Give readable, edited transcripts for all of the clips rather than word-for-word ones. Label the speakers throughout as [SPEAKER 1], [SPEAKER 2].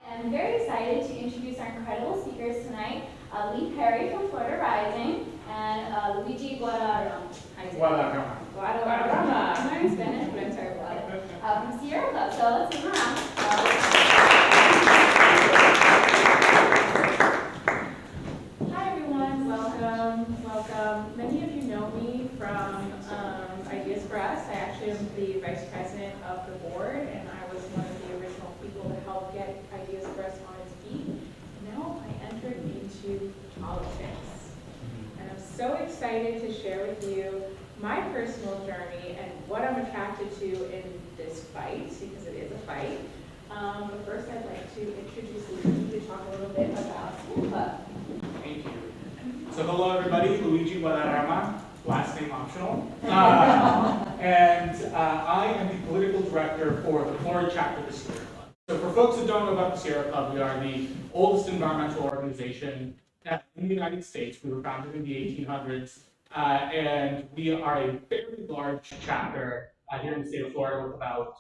[SPEAKER 1] I'm very excited to introduce our incredible speakers tonight, Lee Perry from Florida Rising, and Luigi Guadarrama. Guadarrama. I'm learning Spanish, but I'm terrible at it. From Sierra Club. So let's give them a round. Hi everyone, welcome. Many of you know me from Ideas for Us. I actually am the vice president of the board, and I was one of the original people to help get Ideas for Us on its feet. Now I entered into politics, and I'm so excited to share with you my personal journey and what I'm attracted to in this fight, because it is a fight. But first I'd like to introduce Luigi to talk a little bit about Sierra Club.
[SPEAKER 2] Thank you. So hello everybody, Luigi Guadarrama, last name optional. And I am the political director for the Florida chapter of the Sierra Club. So for folks who don't know about the Sierra Club, we are the oldest environmental organization in the United States. We were founded in the 1800s, and we are a fairly large chapter here in the state of Florida with about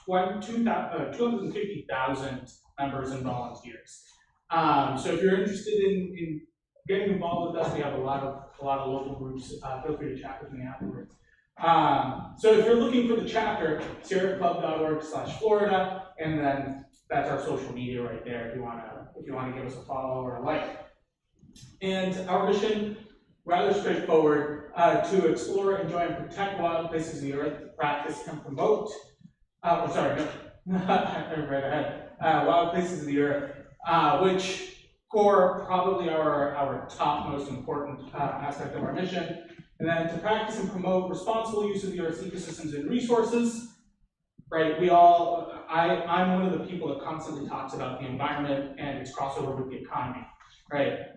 [SPEAKER 2] 250,000 members and volunteers. So if you're interested in getting involved with us, we have a lot of local groups. Feel free to chat with me afterwards. So if you're looking for the chapter, sierraclub.org/Florida, and then that's our social media right there if you want to give us a follow or a like. And our mission, rather straightforward, to explore, enjoy, and protect wild places of the earth, to practice and promote. Wild places of the earth, which core probably our top most important aspect of our mission, and then to practice and promote responsible use of the Earth's ecosystems and resources. Right? I'm one of the people that constantly talks about the environment and its crossover with the economy. Right?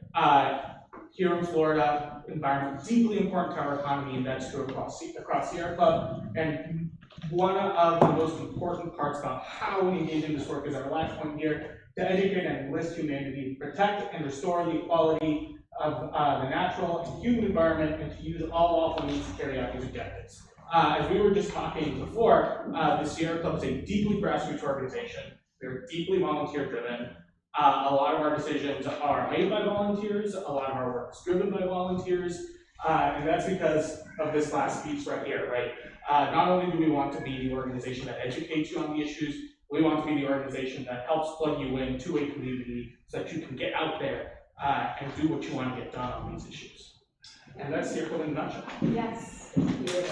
[SPEAKER 2] Here in Florida, environment is deeply important to our economy, and that's true across Sierra Club. And one of the most important parts about how we engage in this work is our last point here: to educate and enlist humanity, protect and restore the equality of the natural and human environment, and to use all lawful means to carry out these objectives. As we were just talking before, the Sierra Club is a deeply grassroots organization. We're deeply volunteer driven. A lot of our decisions are made by volunteers. A lot of our work is driven by volunteers. And that's because of this last piece right here, right? Not only do we want to be the organization that educates you on the issues, we want to be the organization that helps plug you into a community so that you can get out there and do what you want to get done on these issues. And that's Sierra Club in a nutshell.
[SPEAKER 1] Yes, thank you.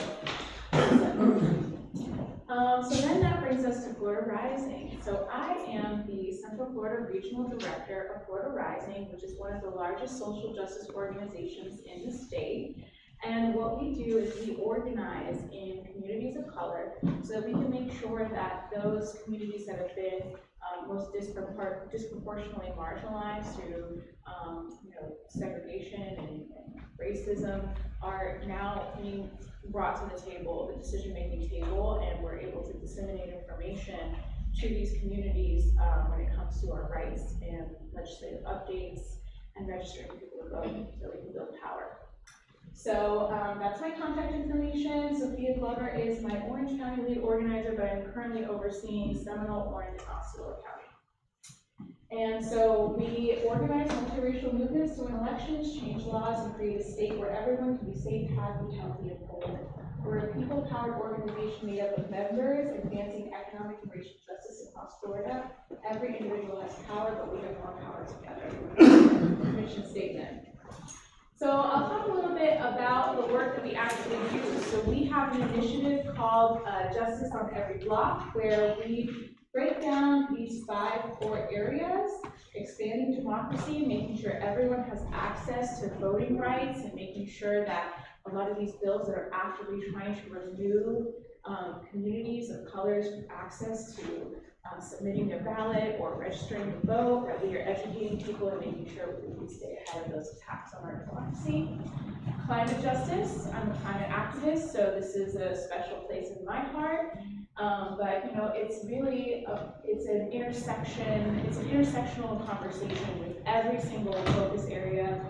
[SPEAKER 1] So then that brings us to Florida Rising. So I am the Central Florida Regional Director of Florida Rising, which is one of the largest social justice organizations in the state. And what we do is we organize in communities of color so that we can make sure that those communities that have been most disproportionately marginalized through segregation and racism are now being brought to the table, the decision-making table, and we're able to disseminate information to these communities when it comes to our rights and legislative updates and registering people to vote so we can build power. So that's my contact information. Sophia Glover is my Orange County lead organizer, but I'm currently overseeing Seminole, Orange, and Osceola County. And so we organize multiracial movements to win elections, change laws, and create a state where everyone can be safe, happy, healthy, and whole. We're a people-powered organization made up of members advancing economic and racial justice across Florida. Every individual has power, but we have more power together. Mission statement. So I'll talk a little bit about the work that we actually do. So we have an initiative called Justice on Every Block, where we break down these 5 core areas: expanding democracy, making sure everyone has access to voting rights, and making sure that a lot of these bills that are actively trying to remove communities of color's access to submitting their ballot or registering to vote, that we are educating people and making sure we stay ahead of those attacks on our democracy. Climate justice, I'm a climate activist, so this is a special place in my heart. But it's really it's an intersectional conversation with every single focus area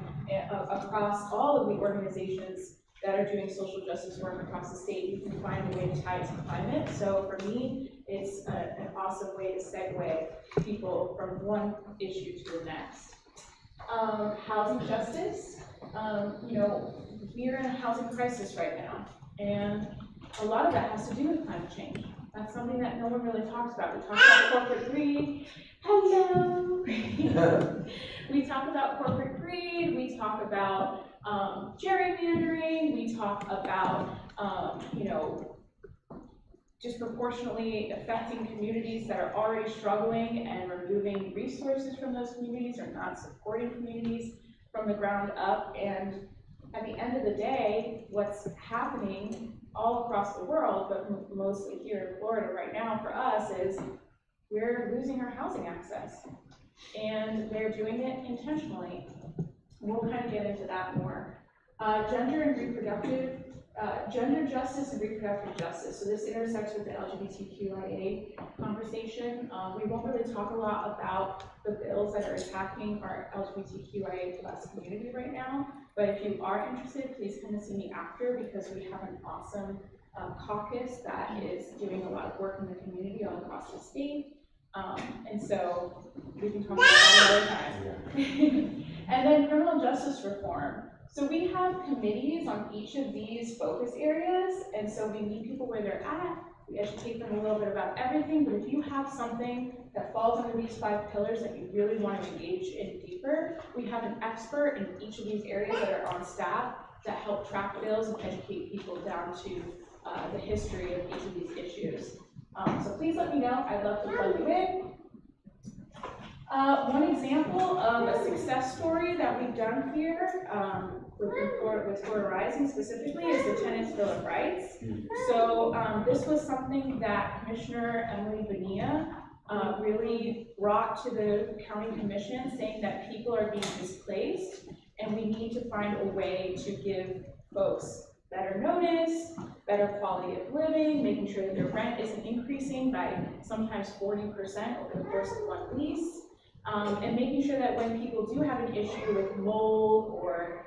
[SPEAKER 1] across all of the organizations that are doing social justice work across the state. You can find a way to tie it to climate. So for me, it's an awesome way to segue people from one issue to the next. Housing justice, you know, we're in a housing crisis right now, and a lot of that has to do with climate change. That's something that no one really talks about. We talk about corporate greed. Hello. We talk about corporate greed. We talk about gerrymandering. We talk about, you know, disproportionately affecting communities that are already struggling and removing resources from those communities or not supporting communities from the ground up. And at the end of the day, what's happening all across the world, but mostly here in Florida right now for us, is we're losing our housing access. And they're doing it intentionally. We'll kind of get into that more. Gender justice and reproductive justice. So this intersects with the LGBTQIA conversation. We won't really talk a lot about the bills that are attacking our LGBTQIA plus community right now, but if you are interested, please come and see me after, because we have an awesome caucus that is doing a lot of work in the community all across the state. And so we can talk about that another time. And then criminal justice reform. So we have committees on each of these focus areas, and so we meet people where they're at. We educate them a little bit about everything, but if you have something that falls under these 5 pillars that you really want to engage in deeper, we have an expert in each of these areas that are on staff that help track bills and educate people down to the history of each of these issues. So please let me know. I'd love to plug you in. One example of a success story that we've done here with Florida Rising specifically is the Tenants' Bill of Rights. So this was something that Commissioner Emily Bonilla really brought to the county commission, saying that people are being displaced and we need to find a way to give folks better notice, better quality of living, making sure that their rent isn't increasing by sometimes 40% over the course of one lease. And making sure that when people do have an issue with mold or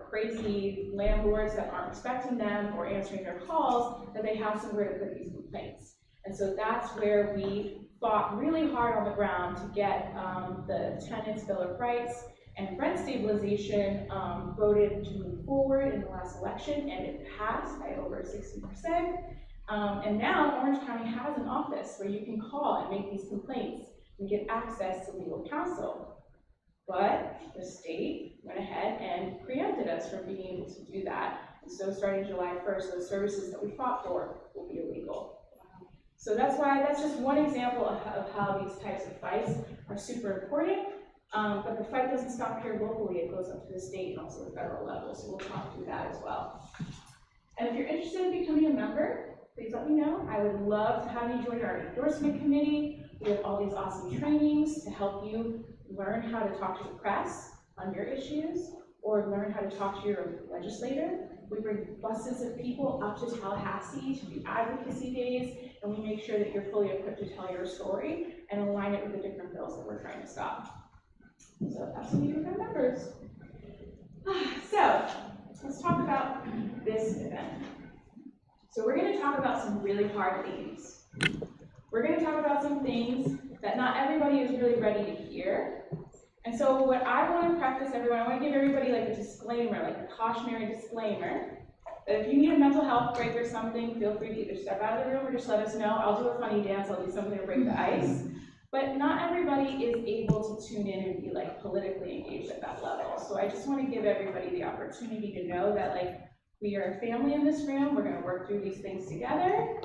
[SPEAKER 1] crazy landlords that aren't respecting them or answering their calls, that they have somewhere to put these complaints. And so that's where we fought really hard on the ground to get the Tenants' Bill of Rights and rent stabilization voted to move forward in the last election, and it passed by over 60%. And now Orange County has an office where you can call and make these complaints and get access to legal counsel. But the state went ahead and preempted us from being able to do that. And so starting July 1st, those services that we fought for will be illegal. So that's just one example of how these types of fights are super important. But the fight doesn't stop here locally, it goes up to the state and also the federal level. So we'll talk through that as well. And if you're interested in becoming a member, please let me know. I would love to have you join our endorsement committee. We have all these awesome trainings to help you learn how to talk to the press on your issues, or learn how to talk to your legislator. We bring buses of people up to Tallahassee to do advocacy days, and we make sure that you're fully equipped to tell your story and align it with the different bills that we're trying to stop. So that's what we do with our members. So let's talk about this event. So we're going to talk about some really hard themes. We're going to talk about some things that not everybody is really ready to hear. And so what I want to preface everyone, I want to give everybody like a disclaimer, like a cautionary disclaimer, that if you need a mental health break or something, feel free to either step out of the room or just let us know. I'll do a funny dance, I'll do something to break the ice. But not everybody is able to tune in and be like politically engaged at that level. So I just want to give everybody the opportunity to know that like we are a family in this room, we're going to work through these things together,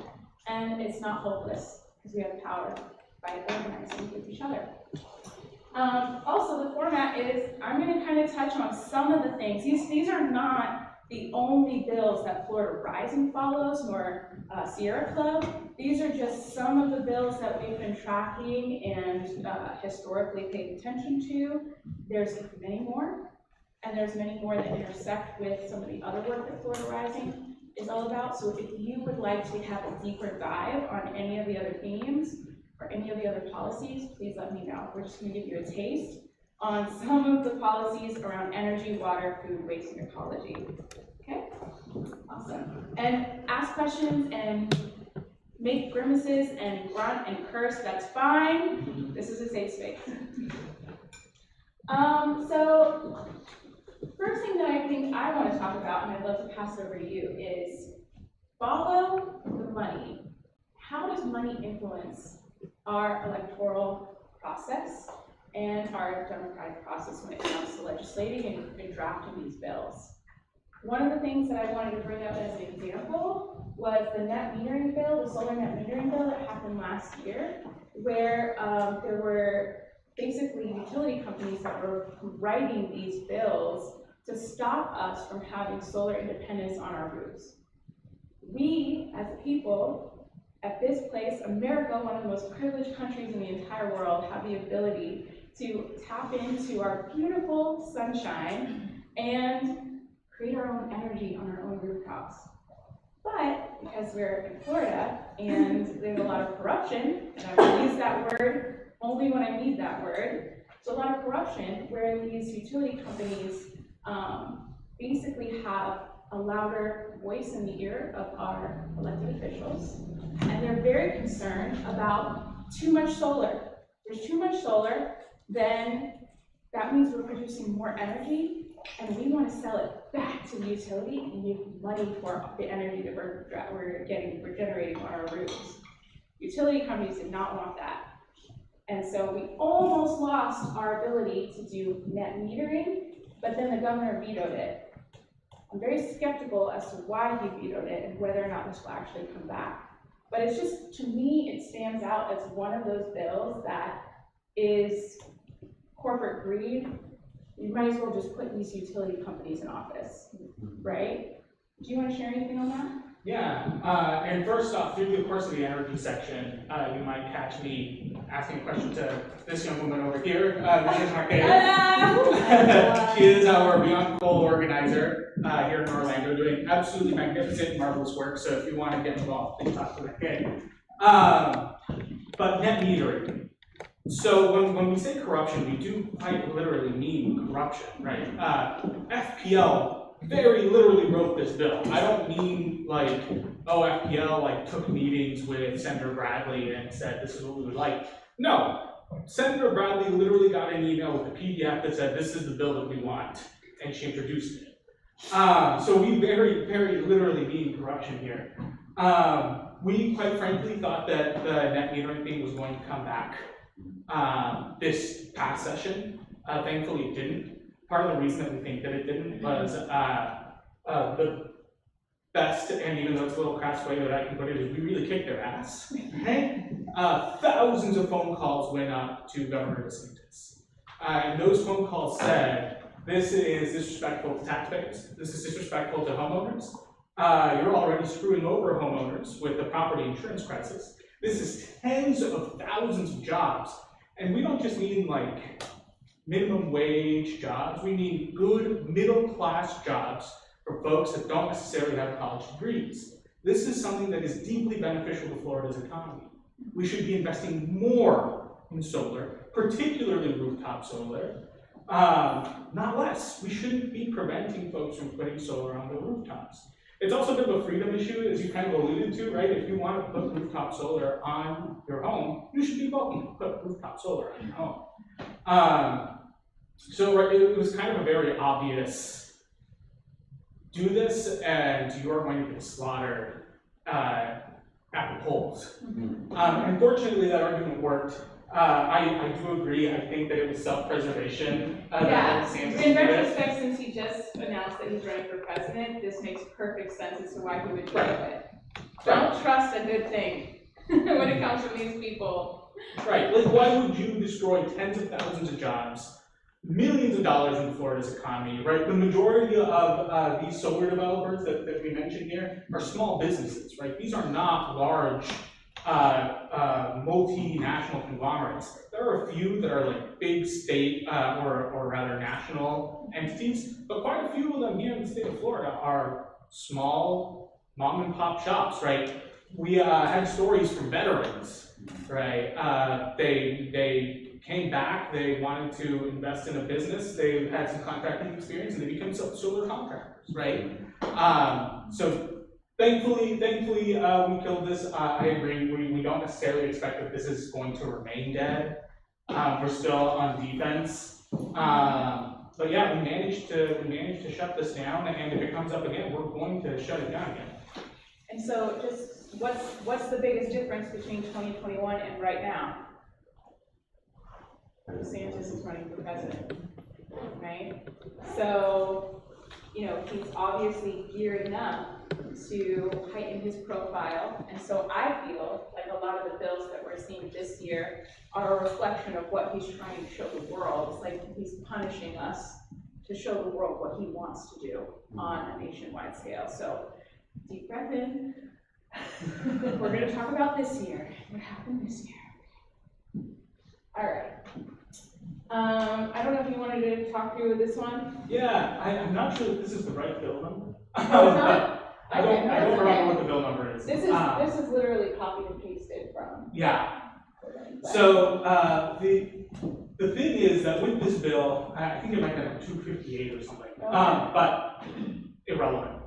[SPEAKER 1] and it's not hopeless because we have power by organizing with each other. Also, the format is, I'm going to kind of touch on some of the things. These are not the only bills that Florida Rising follows, nor Sierra Club. These are just some of the bills that we've been tracking and historically paid attention to. There's many more, and there's many more that intersect with some of the other work that Florida Rising is all about. So if you would like to have a deeper dive on any of the other themes or any of the other policies, please let me know. We're just going to give you a taste on some of the policies around energy, water, food, waste, and ecology. Okay? Awesome. And ask questions and make grimaces and grunt and curse, that's fine. This is a safe space. So first thing that I think I want to talk about, and I'd love to pass it over to you, is follow the money. How does money influence our electoral process and our democratic process when it comes to legislating and drafting these bills? One of the things that I wanted to bring up as an example was the net metering bill, the solar net metering bill that happened last year, where there were basically utility companies that were writing these bills to stop us from having solar independence on our roofs. We, as a people, at this place, America, one of the most privileged countries in the entire world, have the ability to tap into our beautiful sunshine and create our own energy on our own rooftops. But because we're in Florida and there's a lot of corruption, and I will use that word only when I need that word, there's a lot of corruption where these utility companies basically have a louder voice in the ear of our elected officials, and they're very concerned about too much solar. There's too much solar, then that means we're producing more energy, and we want to sell it back to the utility and give money for the energy that we're generating on our roofs. Utility companies did not want that. And so we almost lost our ability to do net metering, but then the governor vetoed it. I'm very skeptical as to why he vetoed it and whether or not this will actually come back. But it's just, to me, it stands out as one of those bills that is corporate greed. You might as well just put these utility companies in office, right? Do you want to share anything on that?
[SPEAKER 2] Yeah, and first off, through the course of the energy section, you might catch me asking a question to this young woman over here, Mrs. Marquez. She is our Beyond Coal organizer here in Orlando, doing absolutely magnificent, marvelous work. So if you want to get involved, please talk to that kid. But net metering. So when we say corruption, we do quite literally mean corruption, right? FPL very literally wrote this bill. I don't mean like, oh, FPL like took meetings with Senator Bradley and said this is what we would like. No, Senator Bradley literally got an email with a PDF that said this is the bill that we want, and she introduced it. So we very, very literally mean corruption here. We quite frankly thought that the net metering thing was going to come back this past session. Thankfully it didn't. Part of the reason that we think that it didn't was the best, and even though it's a little crass way that I can put it, is we really kicked their ass. Okay? Thousands of phone calls went up to Governor DeSantis. And those phone calls said, this is disrespectful to taxpayers, this is disrespectful to homeowners, you're already screwing over homeowners with the property insurance crisis, this is tens of thousands of jobs, and we don't just mean like minimum wage jobs, we mean good middle-class jobs for folks that don't necessarily have college degrees. This is something that is deeply beneficial to Florida's economy. We should be investing more in solar, particularly rooftop solar, not less. We shouldn't be preventing folks from putting solar on the rooftops. It's also a bit of a freedom issue, as you kind of alluded to, right? If you want to put rooftop solar on your home, you should be welcome to put rooftop solar on your home. So it was kind of a very obvious, do this and you are going to get slaughtered at the polls. Unfortunately, that argument worked. I do agree. I think that it was self-preservation.
[SPEAKER 1] Yeah, in retrospect, since he just announced that he's running for president, this makes perfect sense as to why he would do it. Don't trust a good thing when it comes from these people.
[SPEAKER 2] Right, like why would you destroy tens of thousands of jobs, millions of dollars in Florida's economy, right? The majority of these solar developers that we mentioned here are small businesses, right? These are not large multinational conglomerates. There are a few that are like big state or rather national entities, but quite a few of them here in the state of Florida are small mom and pop shops, right? We had stories from veterans, right? They came back, they wanted to invest in a business, they had some contracting experience, and they became solar contractors, right? So Thankfully, we killed this. I agree. We don't necessarily expect that this is going to remain dead. We're still on defense. But yeah, we managed to shut this down, and if it comes up again, we're going to shut it down again.
[SPEAKER 1] And so just what's the biggest difference between 2021 and right now? DeSantis is running for president, right? So, you know, he's obviously gearing up to heighten his profile. And so I feel like a lot of the bills that we're seeing this year are a reflection of what he's trying to show the world. It's like he's punishing us to show the world what he wants to do on a nationwide scale. So deep breath in. We're going to talk about this year. What happened this year? All right. I don't know if you wanted to talk through this one.
[SPEAKER 2] Yeah, I'm not sure if this is the right bill number.
[SPEAKER 1] Oh, it's not?
[SPEAKER 2] I don't remember what the bill number is.
[SPEAKER 1] This is literally copied and pasted from.
[SPEAKER 2] Yeah. So the thing is that with this bill, I think it might have been 258 or something,
[SPEAKER 1] Okay.
[SPEAKER 2] but irrelevant.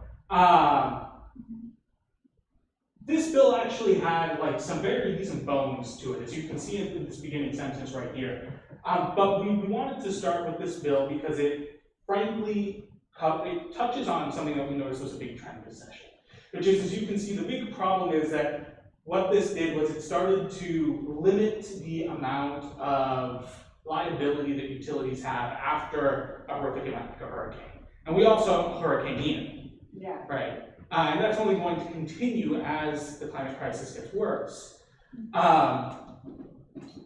[SPEAKER 2] This bill actually had like some very decent bones to it, as you can see in this beginning sentence right here. But we wanted to start with this bill because it, frankly, it touches on something that we noticed was a big trend this session, which is, as you can see, the big problem is that what this did was it started to limit the amount of liability that utilities have after a horrific event like a hurricane. And we also have Hurricane Ian,
[SPEAKER 1] Yeah.
[SPEAKER 2] right? And that's only going to continue as the climate crisis gets worse.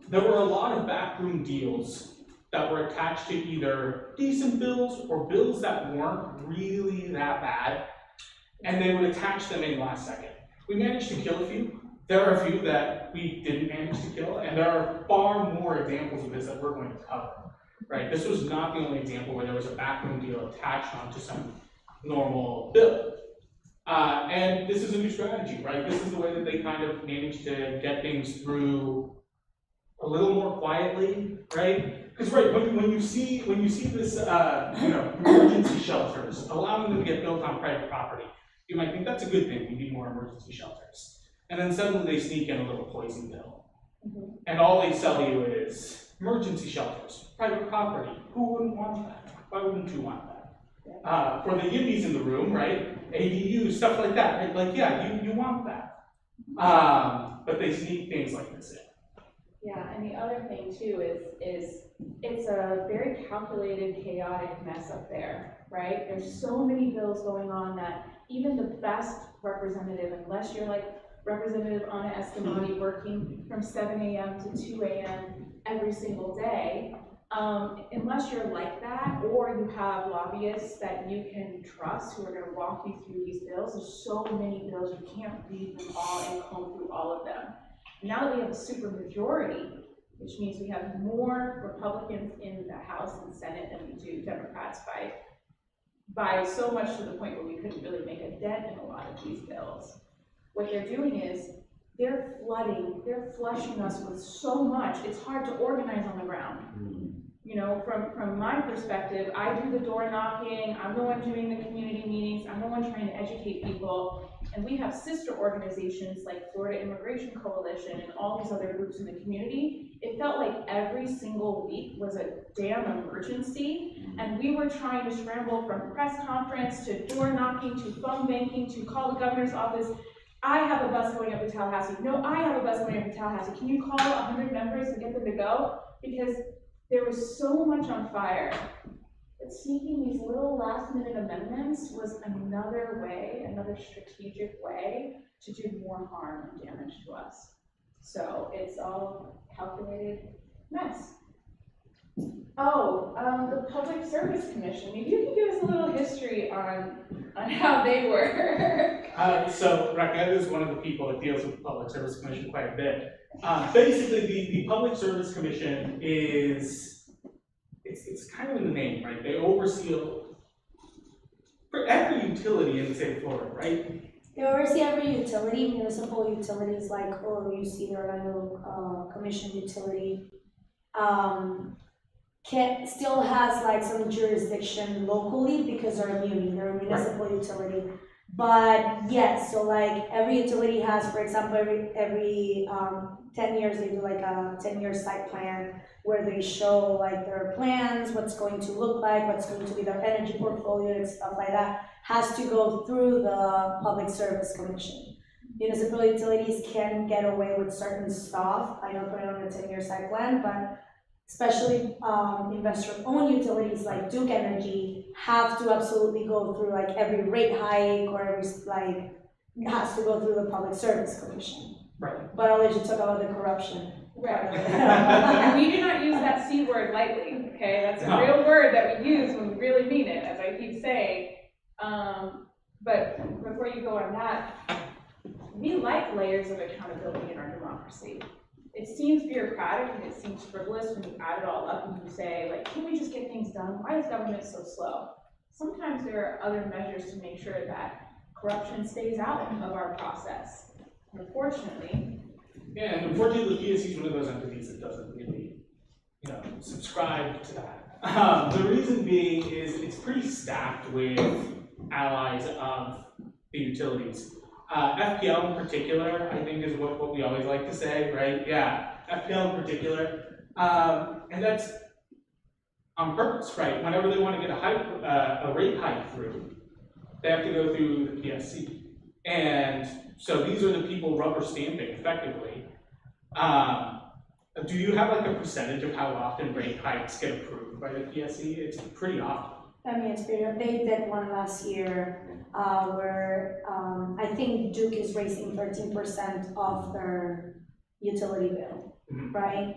[SPEAKER 2] There were a lot of backroom deals that were attached to either decent bills or bills that weren't really that bad, and they would attach them in last second. We managed to kill a few. There are a few that we didn't manage to kill, and there are far more examples of this that we're going to cover, right? This was not the only example where there was a backroom deal attached onto some normal bill. And this is a new strategy, right? This is the way that they kind of managed to get things through a little more quietly, right? Because when you see this, emergency shelters, allowing them to get built on private property, you might think that's a good thing. We need more emergency shelters, and then suddenly they sneak in a little poison pill, and all they sell you is emergency shelters, private property. Who wouldn't want that? Why wouldn't you want that? For the yippies in the room, right? ADUs, stuff like that, right? Like, yeah, you want that. But they sneak things like this in.
[SPEAKER 1] Yeah, and the other thing too is it's a very calculated, chaotic mess up there, right? There's so many bills going on that even the best representative, unless you're like Representative Anna Escamani working from 7 a.m. to 2 a.m. every single day, unless you're like that, or you have lobbyists that you can trust who are going to walk you through these bills. There's so many bills, you can't read them all and comb through all of them. Now that we have a super majority, which means we have more Republicans in the House and Senate than we do Democrats by so much to the point where we couldn't really make a dent in a lot of these bills. What they're doing is they're flushing us with so much, it's hard to organize on the ground. You know, from my perspective, I do the door knocking, I'm the one doing the community meetings, I'm the one trying to educate people, and we have sister organizations like Florida Immigration Coalition and all these other groups in the community. It felt like every single week was a damn emergency, and we were trying to scramble from press conference to door knocking to phone banking to call the governor's office. I have a bus going up to Tallahassee. No, I have a bus going up to Tallahassee. Can you call 100 members and get them to go? Because there was so much on fire that sneaking these little last-minute amendments was another way, another strategic way to do more harm and damage to us. So it's all calculated mess. Oh, the Public Service Commission. Maybe you can give us a little history on how they work.
[SPEAKER 2] So Raquel is one of the people that deals with the Public Service Commission quite a bit. Basically, the Public Service Commission is, it's kind of in the name, right? They oversee for every utility in the state of Florida, right?
[SPEAKER 3] They oversee every utility, municipal utilities like OUC, the Orlando Commission utility. Still has like some jurisdiction locally because they're a muni, they're a municipal utility. But yes, so like every utility has, for example, every 10 years, they do like a 10-year site plan where they show like their plans, what's going to look like, what's going to be their energy portfolio and stuff like that, has to go through the Public Service Commission. Municipal utilities can get away with certain stuff, I know put it on a 10-year site plan, but especially investor-owned utilities like Duke Energy have to absolutely go through like every rate hike or every like, it has to go through the Public Service Commission.
[SPEAKER 2] Right.
[SPEAKER 3] But I'll let you talk about the corruption.
[SPEAKER 1] Right. And we do not use that C word lightly, okay? That's a real word that we use when we really mean it, as I keep saying. But before you go on that, we like layers of accountability in our democracy. It seems bureaucratic and it seems frivolous when you add it all up and you say, like, can we just get things done? Why is government so slow? Sometimes there are other measures to make sure that corruption stays out of our process. Unfortunately.
[SPEAKER 2] Yeah, and unfortunately, the PSC is one of those entities that doesn't really, subscribe to that. The reason being is it's pretty stacked with allies of the utilities. FPL in particular, I think, is what we always like to say, right? Yeah, FPL in particular, and that's on purpose, right? Whenever they want to get a rate hike through, they have to go through the PSC, and so these are the people rubber stamping effectively. Do you have like a percentage of how often rate hikes get approved by the PSC? It's pretty often.
[SPEAKER 3] I mean, it's pretty, they did one last year where I think Duke is raising 13% of their utility bill, right?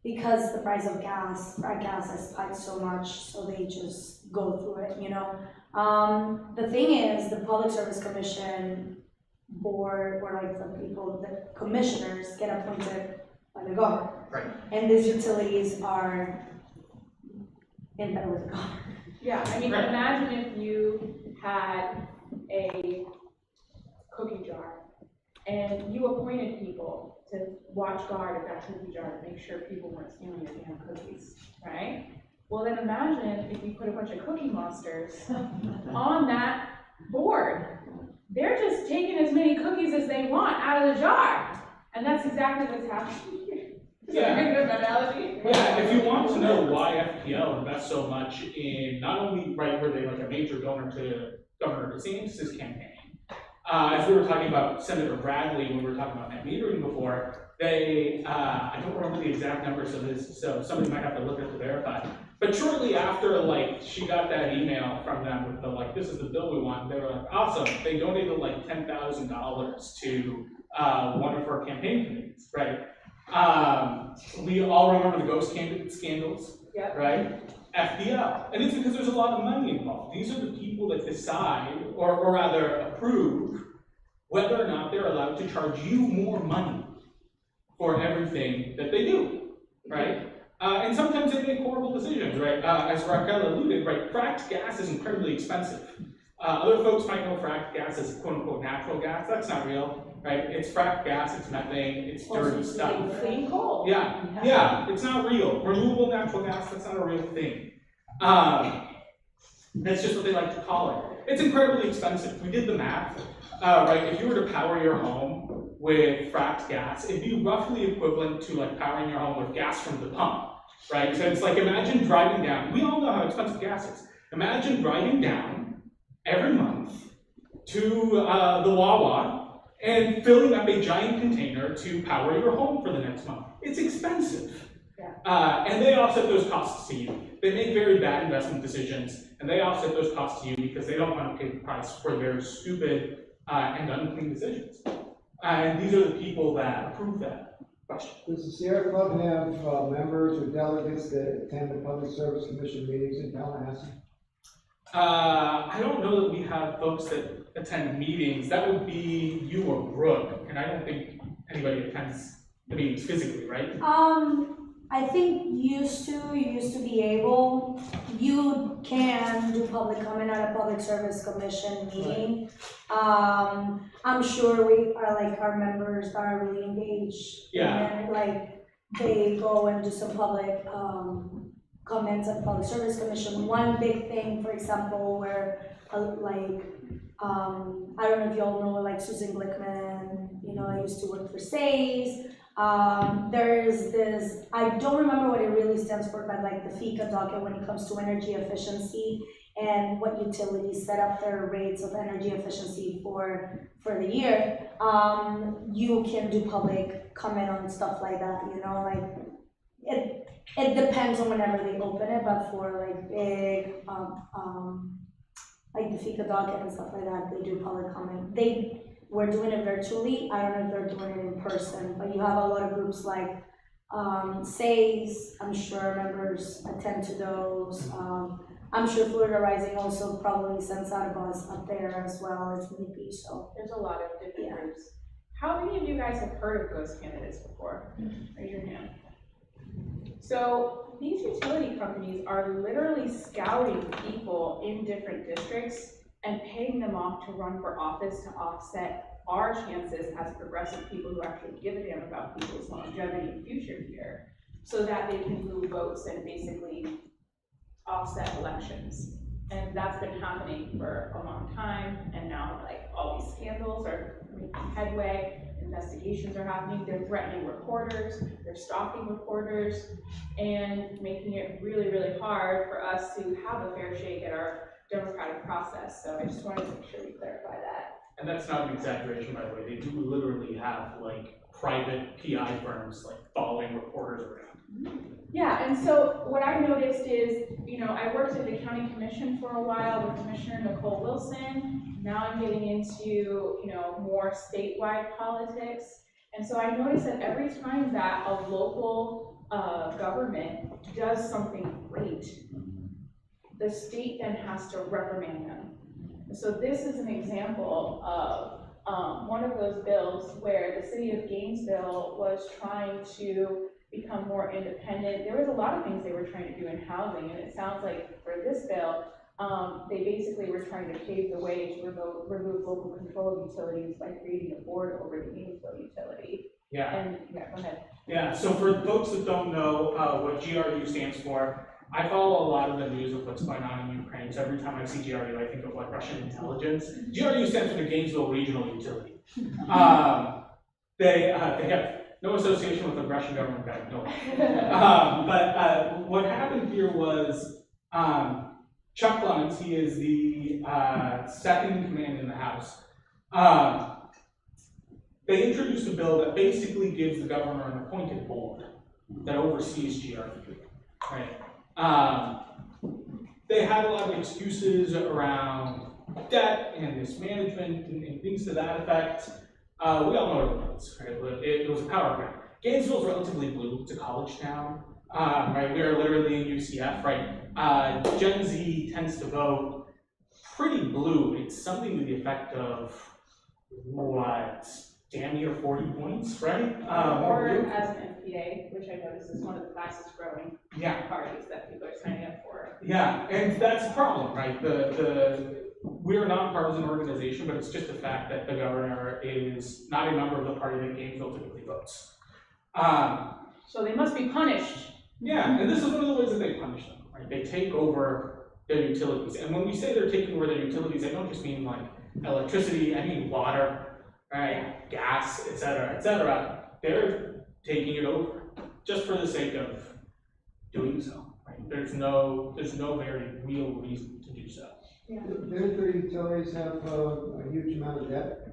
[SPEAKER 3] Because the price of gas has spiked so much, so they just go through it, The thing is, the Public Service Commission board, or like the commissioners get appointed by the government.
[SPEAKER 2] Right.
[SPEAKER 3] And these utilities are in bed with the government.
[SPEAKER 1] Yeah, I mean,
[SPEAKER 2] Right.
[SPEAKER 1] Imagine if you had a cookie jar and you appointed people to watch guard at that cookie jar to make sure people weren't stealing your damn cookies, right? Well, then imagine if you put a bunch of cookie monsters on that board. They're just taking as many cookies as they want out of the jar. And that's exactly what's happening here.
[SPEAKER 2] Yeah.
[SPEAKER 1] Is that a good analogy?
[SPEAKER 2] Yeah, if you want to know why FPL invests so much in, not only, right, were they like a major donor to Governor DeSantis' campaign, as we were talking about Senator Bradley when we were talking about net metering before, they, I don't remember the exact number, so somebody might have to look at it to verify. But shortly after, like, she got that email from them with the, like, this is the bill we want, they were like, awesome. They donated like $10,000 to one of her campaign committees, right? We all remember the ghost candidate scandals,
[SPEAKER 1] Yep.
[SPEAKER 2] right? FPL, and it's because there's a lot of money involved. These are the people that decide, or rather approve, whether or not they're allowed to charge you more money for everything that they do, right? And sometimes they make horrible decisions, right? As Raquel alluded, right, fracked gas is incredibly expensive. Other folks might know fracked gas as quote-unquote natural gas. That's not real, right? It's fracked gas, it's methane, it's dirty stuff.
[SPEAKER 1] Clean coal.
[SPEAKER 2] Yeah, it's not real. Renewable natural gas, that's not a real thing. That's just what they like to call it. It's incredibly expensive. We did the math, right? If you were to power your home with fracked gas, it'd be roughly equivalent to like powering your home with gas from the pump, right? So it's like, imagine driving down, we all know how expensive gas is. Imagine driving down every month to the Wawa and filling up a giant container to power your home for the next month. It's expensive.
[SPEAKER 1] Yeah.
[SPEAKER 2] And they offset those costs to you. They make very bad investment decisions, and they offset those costs to you because they don't want to pay the price for their stupid and unclean decisions. And these are the people that approve that. Question.
[SPEAKER 4] Does the Sierra Club have members or delegates that attend the Public Service Commission meetings in Tallahassee?
[SPEAKER 2] I don't know that we have folks that attend meetings. That would be you or Brooke, and I don't think anybody attends the meetings physically, right?
[SPEAKER 3] I think you used to be able, you can do public comment at a Public Service Commission meeting. I'm sure we are like, our members are really engaged.
[SPEAKER 2] Yeah.
[SPEAKER 3] And like, they go and do some public comments at Public Service Commission. One big thing, for example, where I don't know if y'all know like Susan Glickman, I used to work for SAYS. There's this, I don't remember what it really stands for, but like the FICA docket when it comes to energy efficiency and what utilities set up their rates of energy efficiency for the year. You can do public comment on stuff like that, it depends on whenever they open it, but for like big, like the FICA docket and stuff like that, they do public comment. We're doing it virtually. I don't know if they're doing it in person, but you have a lot of groups like SAYS, I'm sure members attend to those. I'm sure Florida Rising also probably sends out a buzz up there as well as need be, so.
[SPEAKER 1] There's a lot of different groups. How many of you guys have heard of those candidates before? Raise your hand. So these utility companies are literally scouting people in different districts and paying them off to run for office to offset our chances as progressive people who actually give a damn about people's longevity and future here, so that they can move votes and basically offset elections. And that's been happening for a long time, and now like all these scandals are making headway, investigations are happening, they're threatening reporters, they're stalking reporters, and making it really, really hard for us to have a fair shake at our democratic process. So I just wanted to make sure we clarify that.
[SPEAKER 2] And that's not an exaggeration, by the way. They do literally have like private PI firms like following reporters around.
[SPEAKER 1] Yeah, and so what I noticed is, I worked at the county commission for a while with Commissioner Nicole Wilson. Now I'm getting into, more statewide politics. And so I noticed that every time that a local government does something great, the state then has to reprimand them. So this is an example of one of those bills where the city of Gainesville was trying to become more independent. There was a lot of things they were trying to do in housing, and it sounds like for this bill, they basically were trying to pave the way to remove local control of utilities by creating a board over the Gainesville utility.
[SPEAKER 2] Yeah.
[SPEAKER 1] And yeah, go ahead.
[SPEAKER 2] Yeah, so for folks that don't know what GRU stands for, I follow a lot of the news of what's going on in Ukraine, so every time I see GRU, I think of like Russian intelligence. GRU stands for the Gainesville Regional Utility. They have no association with the Russian government, guys, no. But what happened here was Chuck Clements, he is the second in command in the House. They introduced a bill that basically gives the governor an appointed board that oversees GRU, right? They had a lot of excuses around debt and mismanagement and things to that effect. We all know what it was, right? It was a power grab. Gainesville is relatively blue, it's a college town, right? We are literally in UCF, right? Gen Z tends to vote pretty blue. It's something to the effect of, what, damn near 40 points, right?
[SPEAKER 1] Or as an MPA, which I noticed is one of the fastest growing parties that people are signing up for.
[SPEAKER 2] Yeah, and that's a problem, right? We're a nonpartisan organization, but it's just the fact that the governor is not a member of the party that Gainesville typically votes.
[SPEAKER 1] So they must be punished.
[SPEAKER 2] Yeah, and this is one of the ways that they punish them, right? They take over their utilities. And when we say they're taking over their utilities, I don't just mean like electricity, I mean water, right? Gas, et cetera. They're taking it over just for the sake of doing so, right? There's no very real reason to do so.
[SPEAKER 1] Yeah.
[SPEAKER 4] Didn't the utilities have a huge amount of debt?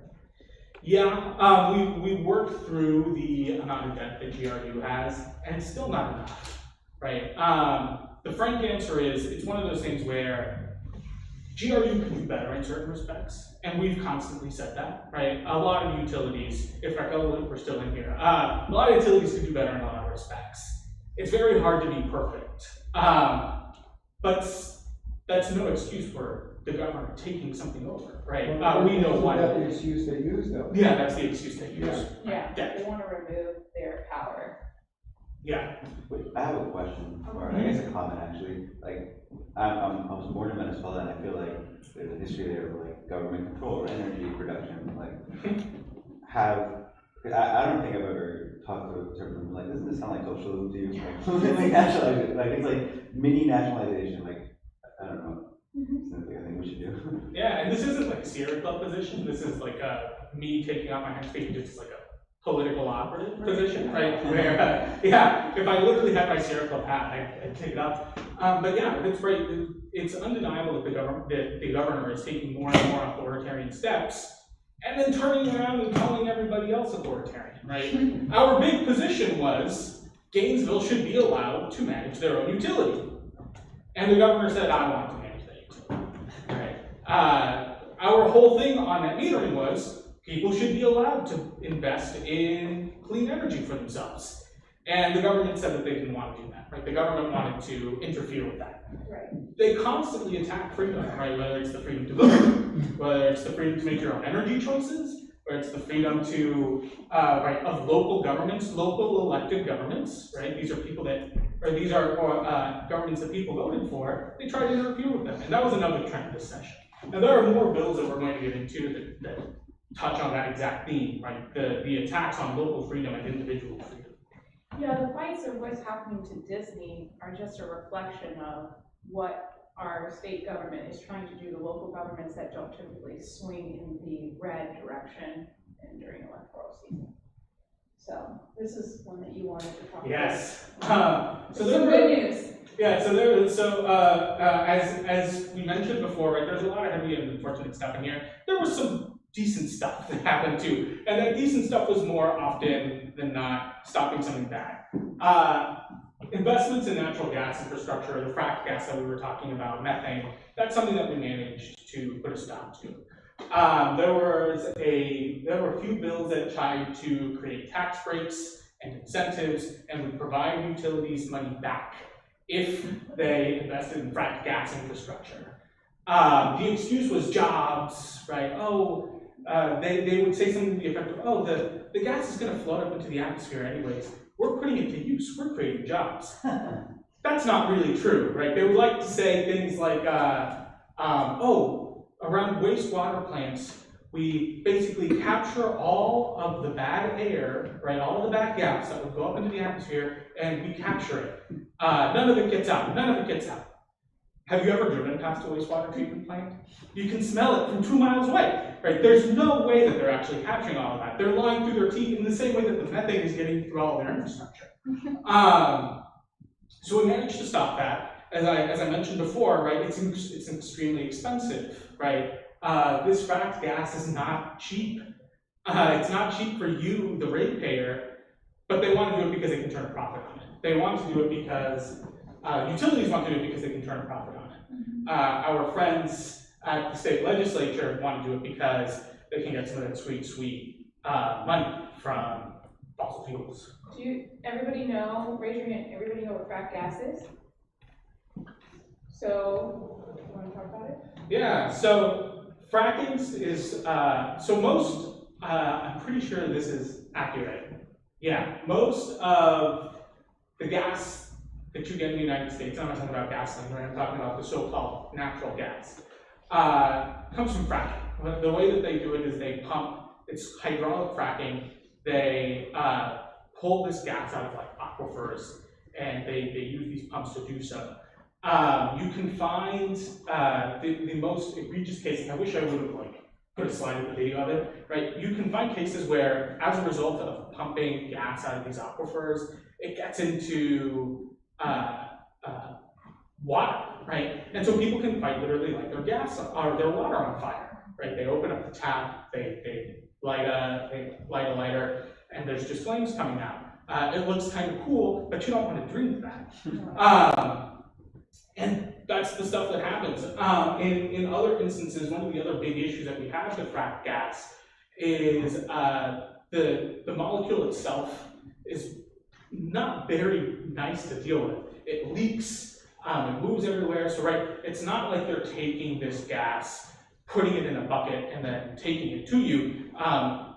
[SPEAKER 2] Yeah, we worked through the amount of debt that GRU has, and it's still not enough, right? The frank answer is, it's one of those things where GRU could do better in certain respects, and we've constantly said that, right? A lot of utilities, if Raquel were still in here, a lot of utilities could do better in a lot of respects. It's very hard to be perfect, but that's no excuse for the government taking something over, right? We know why.
[SPEAKER 4] That's the excuse they use, though.
[SPEAKER 2] Yeah, that's the excuse they use.
[SPEAKER 1] Yeah, they want to remove their power.
[SPEAKER 2] Yeah.
[SPEAKER 5] Wait, I have a question, or I guess a comment actually. Like, I was born in Venezuela, and I feel like there's a history there of like government control, energy production. Like, I don't think I've ever talk to a certain, like, doesn't this sound like socialism to you? Like nationalization, like, it's like mini nationalization, like, I don't know. Something I think we should do.
[SPEAKER 2] Yeah, and this isn't like a Sierra Club position, this is like me taking out my hand speaking just like a political operative position, right? Where, yeah, if I literally had my Sierra Club hat, I'd take it up. But yeah, it's right, it's undeniable that the governor is taking more and more authoritarian steps, and then turning around and calling everybody else authoritarian, right? Our big position was Gainesville should be allowed to manage their own utility. And the governor said, I want to manage that utility. Right? Our whole thing on net metering was people should be allowed to invest in clean energy for themselves. And the government said that they didn't want to do that, right? The government wanted to interfere with that.
[SPEAKER 1] Right.
[SPEAKER 2] They constantly attack freedom, right? Whether it's the freedom to vote, whether it's the freedom to make your own energy choices, or it's the freedom to, right, of local governments, local elected governments, right? These are people that, or these are governments that people voted for. They tried to interfere with them, and that was another trend this session. Now there are more bills that we're going to get into that touch on that exact theme, right? The attacks on local freedom and individual freedom.
[SPEAKER 1] Yeah, the fights of what's happening to Disney are just a reflection of what our state government is trying to do to local governments that don't typically swing in the red direction and during electoral season. So this is one that you wanted to talk about.
[SPEAKER 2] Yes. So
[SPEAKER 1] some good news.
[SPEAKER 2] Yeah. So as we mentioned before, right? There's a lot of heavy and unfortunate stuff in here. There was some decent stuff that happened too, and that decent stuff was more often than not stopping something bad. Investments in natural gas infrastructure, the fracked gas that we were talking about, methane, that's something that we managed to put a stop to. There were a few bills that tried to create tax breaks and incentives and would provide utilities money back if they invested in fracked gas infrastructure. The excuse was jobs, right? They would say something to the effect of, the gas is going to float up into the atmosphere anyways. We're putting it to use. We're creating jobs. That's not really true, right? They would like to say things like, around wastewater plants, we basically capture all of the bad air, right? All of the bad gas that would go up into the atmosphere, and we capture it. None of it gets out. None of it gets out. Have you ever driven past a wastewater treatment plant? You can smell it from 2 miles away, right? There's no way that they're actually capturing all of that. They're lying through their teeth in the same way that the methane is getting through all of their infrastructure. So we managed to stop that. As I mentioned before, right? It's extremely expensive, right? This fracked gas is not cheap. It's not cheap for you, the ratepayer, but they want to do it because they can turn a profit on it. They want to do it because utilities want to do it because they can turn a profit on it. Our friends at the state legislature want to do it because they can get some of that sweet, sweet money from fossil fuels.
[SPEAKER 1] Everybody know, raise your hand, everybody know what fracked gas is? So, you want to talk about it?
[SPEAKER 2] Yeah, so fracking is, I'm pretty sure this is accurate. Yeah, most of the gas that you get in the United States, I'm not talking about gasoline, right? I'm talking about the so-called natural gas, comes from fracking. The way that they do it is they pump, it's hydraulic fracking. They pull this gas out of like aquifers, and they use these pumps to do so. You can find the most egregious cases. I wish I would have put a slide in the video of it, right? You can find cases where, as a result of pumping gas out of these aquifers, it gets into water, right? And so people can quite literally light their gas or their water on fire, right? They open up the tap, they light a lighter, and there's just flames coming out. It looks kind of cool, but you don't want to drink that. And that's the stuff that happens. In other instances, one of the other big issues that we have with fracked gas is the molecule itself is not very nice to deal with. It leaks, it moves everywhere. So right, it's not like they're taking this gas, putting it in a bucket, and then taking it to you.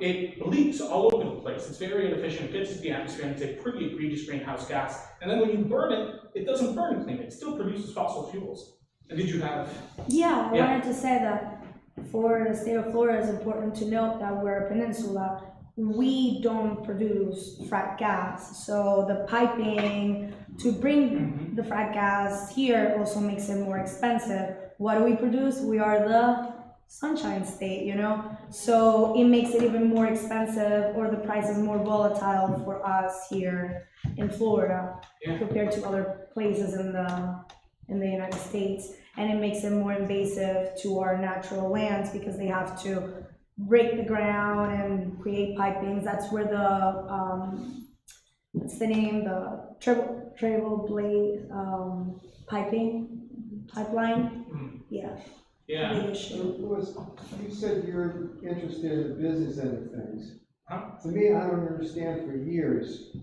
[SPEAKER 2] It leaks all over the place. It's very inefficient. It gets into the atmosphere, and it's a pretty egregious greenhouse gas. And then when you burn it, it doesn't burn clean. It still produces fossil fuels. And did you have?
[SPEAKER 3] Yeah, I wanted to say that for the state of Florida, it's important to note that we're a peninsula, we don't produce frac gas, so the piping to bring the frac gas here also makes it more expensive. What do we produce? We are the Sunshine State, you know? So it makes it even more expensive, or the price is more volatile for us here in Florida
[SPEAKER 2] Yeah.
[SPEAKER 3] compared to other places in the United States. And it makes it more invasive to our natural lands because they have to break the ground and create pipings. That's where what's the name? The treble blade pipeline. Yeah.
[SPEAKER 2] Yeah.
[SPEAKER 3] Big issue.
[SPEAKER 4] Louis, you said you're interested in the business end of things.
[SPEAKER 2] Huh?
[SPEAKER 4] To me, I don't understand for years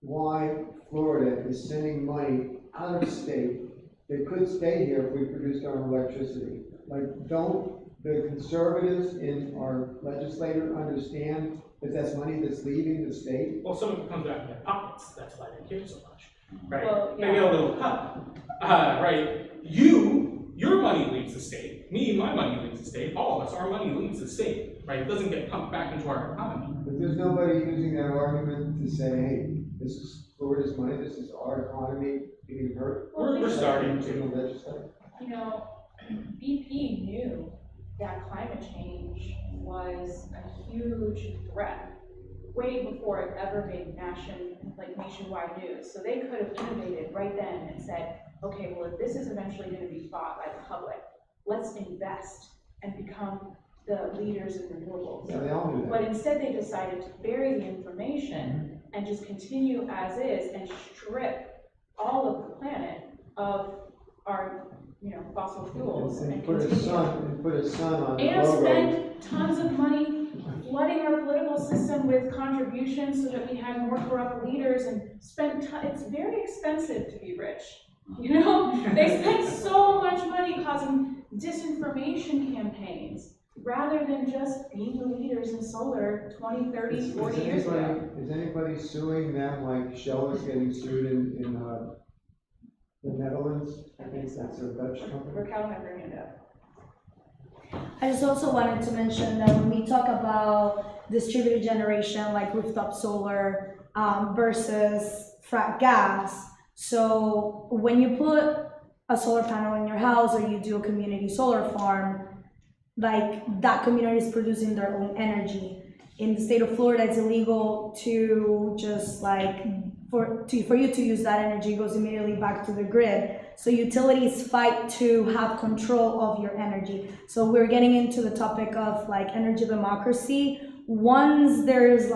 [SPEAKER 4] why Florida is sending money out of state that could stay here if we produced our own electricity. Like, don't the conservatives in our legislature understand that that's money that's leaving the state?
[SPEAKER 2] Well, some of it comes back in their pockets, that's why they care so much, right?
[SPEAKER 1] Well,
[SPEAKER 2] They get a little cut, right? Your money leaves the state, my money leaves the state, all of us, our money leaves the state, right? It doesn't get pumped back into our economy.
[SPEAKER 4] But there's nobody using that argument to say, hey, this is Florida's money, this is our economy being hurt.
[SPEAKER 2] We're starting to.
[SPEAKER 4] Legislate.
[SPEAKER 1] You know, BP knew that climate change was a huge threat way before it ever made nationwide news. So they could have innovated right then and said, okay, well, if this is eventually going to be bought by the public, let's invest and become the leaders in renewables.
[SPEAKER 4] Yeah, they all do
[SPEAKER 1] But
[SPEAKER 4] that.
[SPEAKER 1] instead they decided to bury the information and just continue as is and strip all of the planet of our, fossil fuels
[SPEAKER 4] And
[SPEAKER 1] and
[SPEAKER 4] put a
[SPEAKER 1] continue.
[SPEAKER 4] sun on the
[SPEAKER 1] And
[SPEAKER 4] logo.
[SPEAKER 1] spend tons of money flooding our political system with contributions so that we have more corrupt leaders and it's very expensive to be rich. They spend so much money causing disinformation campaigns rather than just being the leaders in solar 20, 30, 40 years ago.
[SPEAKER 4] Is anybody suing them like Shell is getting sued in the Netherlands? I think that's a Dutch company.
[SPEAKER 1] Raquel had her hand up.
[SPEAKER 3] I just also wanted to mention that when we talk about distributed generation, like rooftop solar versus frac gas, so when you put a solar panel in your house or you do a community solar farm, like that community is producing their own energy. In the state of Florida, it's illegal to just for you to use that energy, it goes immediately back to the grid. So utilities fight to have control of your energy. So we're getting into the topic of energy democracy. Once there's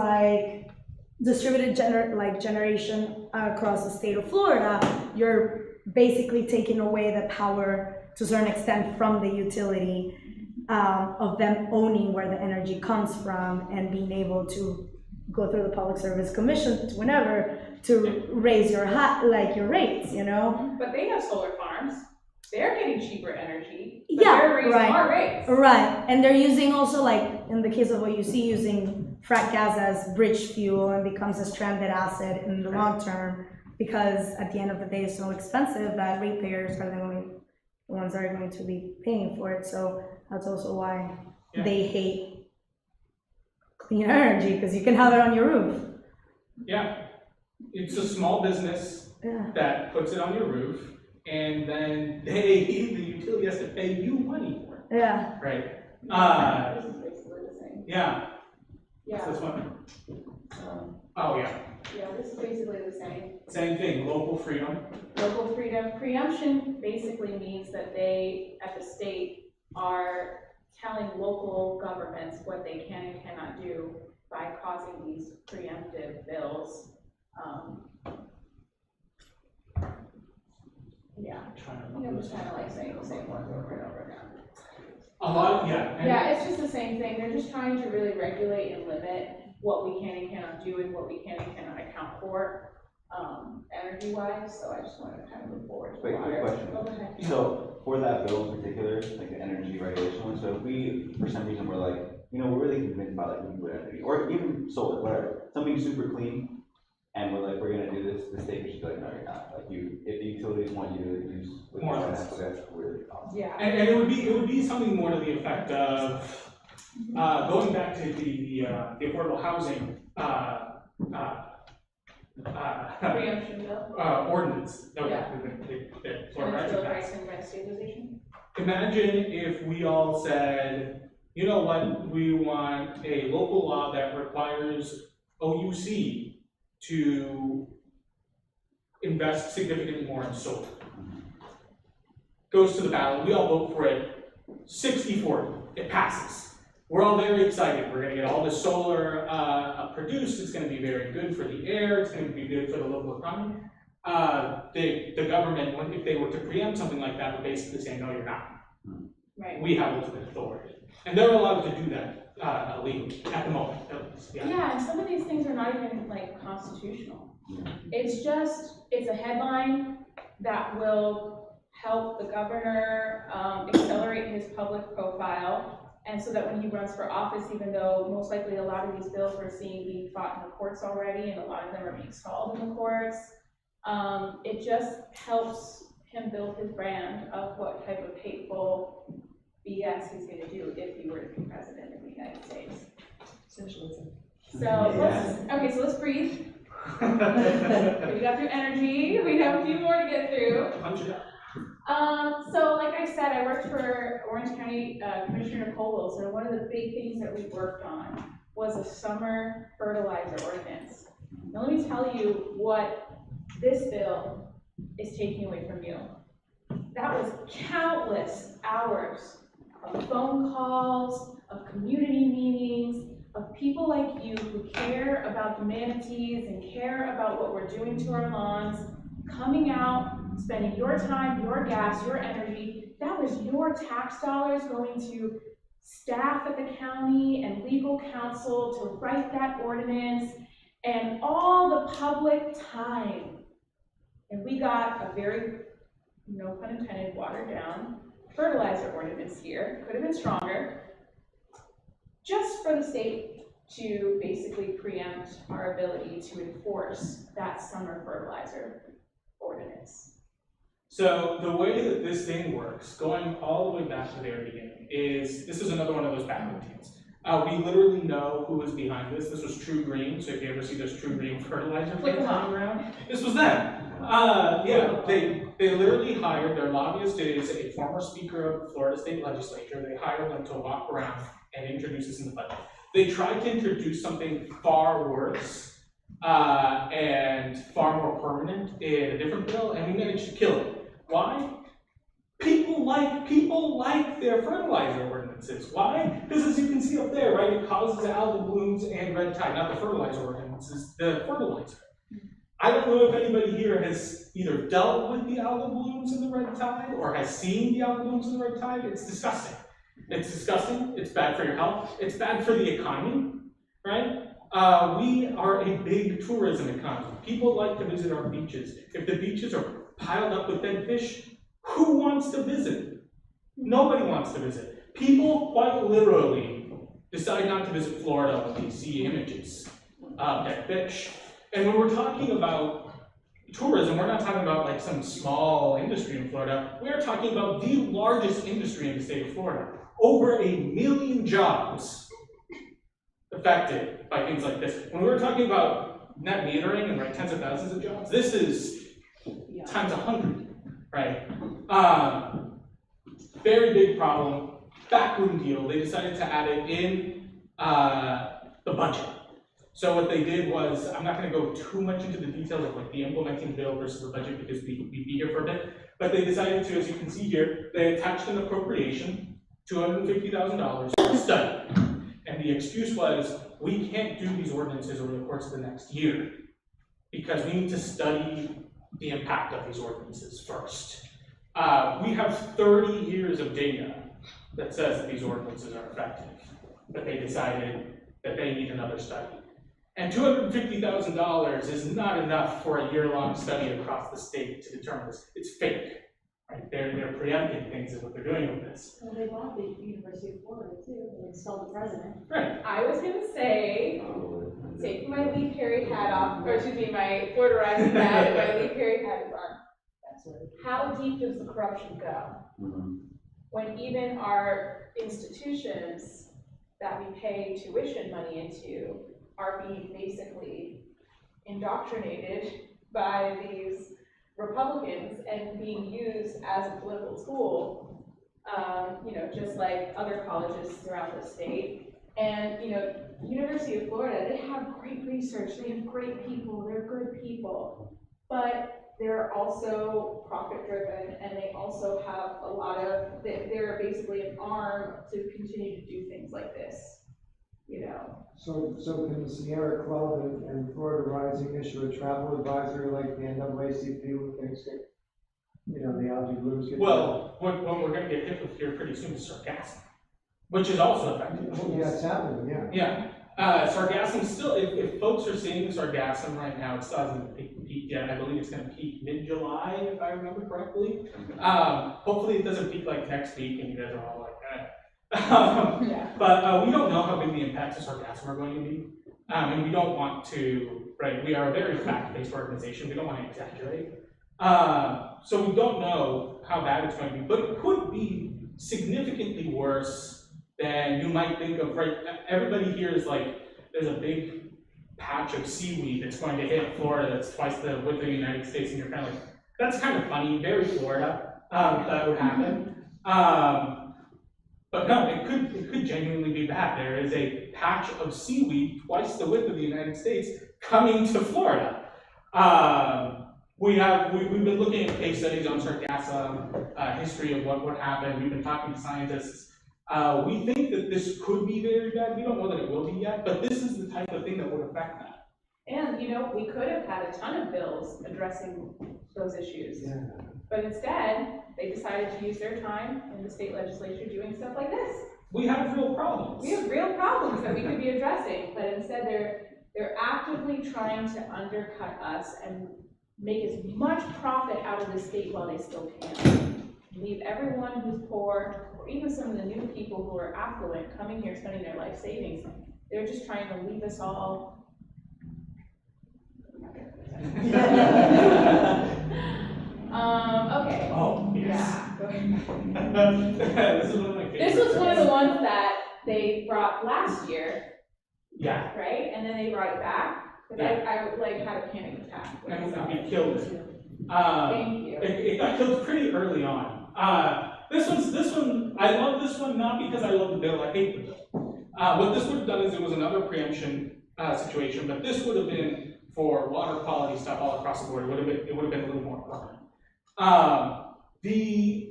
[SPEAKER 3] distributed generation across the state of Florida, you're basically taking away the power to a certain extent from the utility of them owning where the energy comes from and being able to go through the Public Service Commission whenever to raise your rates,
[SPEAKER 1] But they have solar farms. They're getting cheaper energy. But
[SPEAKER 3] Yeah,
[SPEAKER 1] they're raising
[SPEAKER 3] right.
[SPEAKER 1] our rates.
[SPEAKER 3] Right, and they're using also in the case of what you see, using frac gas as bridge fuel and becomes a stranded asset in the long term because at the end of the day it's so expensive that ratepayers are the ones that are going to be paying for it. So that's also why they hate clean energy, because you can have it on your roof.
[SPEAKER 2] Yeah, it's a small business that puts it on your roof, and then the utility has to pay you money for it.
[SPEAKER 3] Yeah.
[SPEAKER 2] Right.
[SPEAKER 1] This is basically the same.
[SPEAKER 2] Yeah.
[SPEAKER 1] Yeah.
[SPEAKER 2] This one.
[SPEAKER 1] Oh,
[SPEAKER 2] yeah.
[SPEAKER 1] Yeah, this is basically the same.
[SPEAKER 2] Same thing. Local freedom.
[SPEAKER 1] Local freedom. Preemption basically means that they, at the state, are telling local governments what they can and cannot do by causing these preemptive bills. Yeah, I'm just kind of saying the same ones over and over again.
[SPEAKER 2] A lot. And
[SPEAKER 1] Yeah, it's just the same thing. They're just trying to really regulate and limit what we can and cannot do and what we can and cannot account for, energy-wise. So I just wanted to kind of move forward.
[SPEAKER 5] Wait, quick question.
[SPEAKER 1] Oh, go ahead.
[SPEAKER 5] So for that bill in particular, the energy regulation one, so if we, for some reason, we're we're really convinced about nuclear energy, or even solar, whatever, something super clean, and we're gonna do this, the state should be no, you're not. If the utilities want you to use
[SPEAKER 2] More or less.
[SPEAKER 5] that's really awesome.
[SPEAKER 1] Yeah.
[SPEAKER 2] it would be something more to the effect of, Going back to the affordable housing,
[SPEAKER 1] Preemption bill.
[SPEAKER 2] ordinance, that
[SPEAKER 1] Yeah.
[SPEAKER 2] that Florida Rising
[SPEAKER 1] Bill
[SPEAKER 2] passed.
[SPEAKER 1] pricing rent stabilization.
[SPEAKER 2] Imagine if we all said, you know what, we want a local law that requires OUC to invest significantly more in solar. Goes to the ballot, we all vote for it, 60-40, it passes. We're all very excited, we're gonna get all this solar produced, it's gonna be very good for the air, it's gonna be good for the local economy. The government, if they were to preempt something like that, would basically say, no, you're not.
[SPEAKER 1] Right.
[SPEAKER 2] We have ultimate authority. And they're allowed to do that legally, at the moment, at least, yeah.
[SPEAKER 1] Yeah, and some of these things are not even like constitutional. It's just, it's a headline that will help the governor accelerate his public profile. And so that when he runs for office, even though most likely a lot of these bills we're seeing being fought in the courts already, and a lot of them are being stalled in the courts, it just helps him build his brand of what type of hateful BS he's gonna do if he were to be president of the United States.
[SPEAKER 3] Socialism.
[SPEAKER 1] So let's breathe. We got through energy, we have a few more to get through.
[SPEAKER 2] Punch it out.
[SPEAKER 1] So like I said, I worked for Orange County Commissioner Cobles, and one of the big things that we worked on was a summer fertilizer ordinance. Now let me tell you what this bill is taking away from you. That was countless hours of phone calls, of community meetings, of people like you who care about the manatees and care about what we're doing to our lawns, coming out, spending your time, your gas, your energy. That was your tax dollars going to staff at the county and legal counsel to write that ordinance, and all the public time. And we got a very, no pun intended, watered down fertilizer ordinance here. Could have been stronger, just for the state to basically preempt our ability to enforce that summer fertilizer ordinance.
[SPEAKER 2] So the way that this thing works, going all the way back to the very beginning, is this is another one of those back routines. We literally know who was behind this. This was True Green. So if you ever see those True Green fertilizer
[SPEAKER 1] Flick
[SPEAKER 2] things
[SPEAKER 1] 'em off.
[SPEAKER 2] running around, this was them. Yeah, they literally hired, their lobbyist is a former speaker of the Florida State Legislature. They hired them to walk around and introduce this in the budget. They tried to introduce something far worse and far more permanent in a different bill, and we managed to kill it. Why? People like their fertilizer ordinances. Why? Because as you can see up there, right, it causes algal blooms and red tide, not the fertilizer ordinances, the fertilizer. I don't know if anybody here has either dealt with the algal blooms and the red tide or has seen the algal blooms and the red tide. It's disgusting. It's disgusting. It's bad for your health. It's bad for the economy, right? We are a big tourism economy. People like to visit our beaches. If the beaches are piled up with dead fish, who wants to visit? Nobody wants to visit. People quite literally decide not to visit Florida when they see images of dead fish. And when we're talking about tourism, we're not talking about like some small industry in Florida. We are talking about the largest industry in the state of Florida. Over 1 million jobs affected by things like this. When we were talking about net metering and right, tens of thousands of jobs, this is times 100, right? Very big problem, backroom deal. They decided to add it in the budget. So what they did was, I'm not going to go too much into the details of like the implementing bill versus the budget because we'd be here for a bit, but they decided to, as you can see here, they attached an appropriation, $250,000 for a study. And the excuse was, we can't do these ordinances over the course of the next year because we need to study the impact of these ordinances first. We have 30 years of data that says that these ordinances are effective, but they decided that they need another study. And $250,000 is not enough for a year-long study across the state to determine this. It's fake, right? They're preempting things is what they're doing with this.
[SPEAKER 6] Well, they bought the University of Florida too, they installed the president.
[SPEAKER 2] Right.
[SPEAKER 1] I was gonna say, take my Lee Perry hat off, or excuse me, my Florida Rising hat, and my Lee Perry hat is on.
[SPEAKER 6] That's what it
[SPEAKER 1] How deep does the corruption go? When even our institutions that we pay tuition money into are being basically indoctrinated by these Republicans and being used as a political tool, just like other colleges throughout the state. And, University of Florida, they have great research, they have great people, they're good people, but they're also profit-driven, and they also have a lot of, they're basically an arm to continue to do things like this,
[SPEAKER 4] So can the Sierra Club and Florida Rising issue a travel advisory like the NAACP when things get, the algae blooms get?
[SPEAKER 2] Well, what we're gonna get hit with here pretty soon is sargassum, which is also affecting.
[SPEAKER 4] Yeah, it's happening, yeah.
[SPEAKER 2] Yeah, sargassum still, if folks are seeing sargassum right now, it still hasn't peaked yet. I believe it's gonna peak mid-July, if I remember correctly. Hopefully it doesn't peak like next week and you guys are all like,
[SPEAKER 1] Yeah.
[SPEAKER 2] But we don't know how big the impacts of sargassum are going to be. And we don't want to, right, we are a very fact-based organization, we don't want to exaggerate. So we don't know how bad it's going to be, but it could be significantly worse than you might think of, right? Everybody here is like, there's a big patch of seaweed that's going to hit Florida that's twice the width of the United States, and you're kind of like, that's kind of funny, very Florida, that would happen. But no, it could genuinely be bad. There is a patch of seaweed twice the width of the United States coming to Florida. We've been looking at case studies on sargassum, history of what happened. We've been talking to scientists. We think that this could be very bad. We don't know that it will be yet, but this is the type of thing that would affect that.
[SPEAKER 1] And, we could have had a ton of bills addressing those issues.
[SPEAKER 4] Yeah.
[SPEAKER 1] But instead, they decided to use their time in the state legislature doing stuff like this.
[SPEAKER 2] We have real problems.
[SPEAKER 1] We have real problems that we could be addressing, but instead they're actively trying to undercut us and make as much profit out of the state while they still can. Leave everyone who's poor, or even some of the new people who are affluent, coming here spending their life savings. They're just trying to leave us all. Okay.
[SPEAKER 2] Oh, yes.
[SPEAKER 1] Yeah, go ahead.
[SPEAKER 2] This is one of my favorites.
[SPEAKER 1] This was one of the ones that they brought last year,
[SPEAKER 2] Yeah,
[SPEAKER 1] right? And then they brought it back. Because I like had a panic attack. when I saw
[SPEAKER 2] and
[SPEAKER 1] it.
[SPEAKER 2] we killed it.
[SPEAKER 1] Thank you.
[SPEAKER 2] It got killed pretty early on. This one, I love this one, not because I love the bill, I hate the bill. What this would have done is it was another preemption situation, but this would have been for water quality stuff all across the board. It would have been a little more permanent. It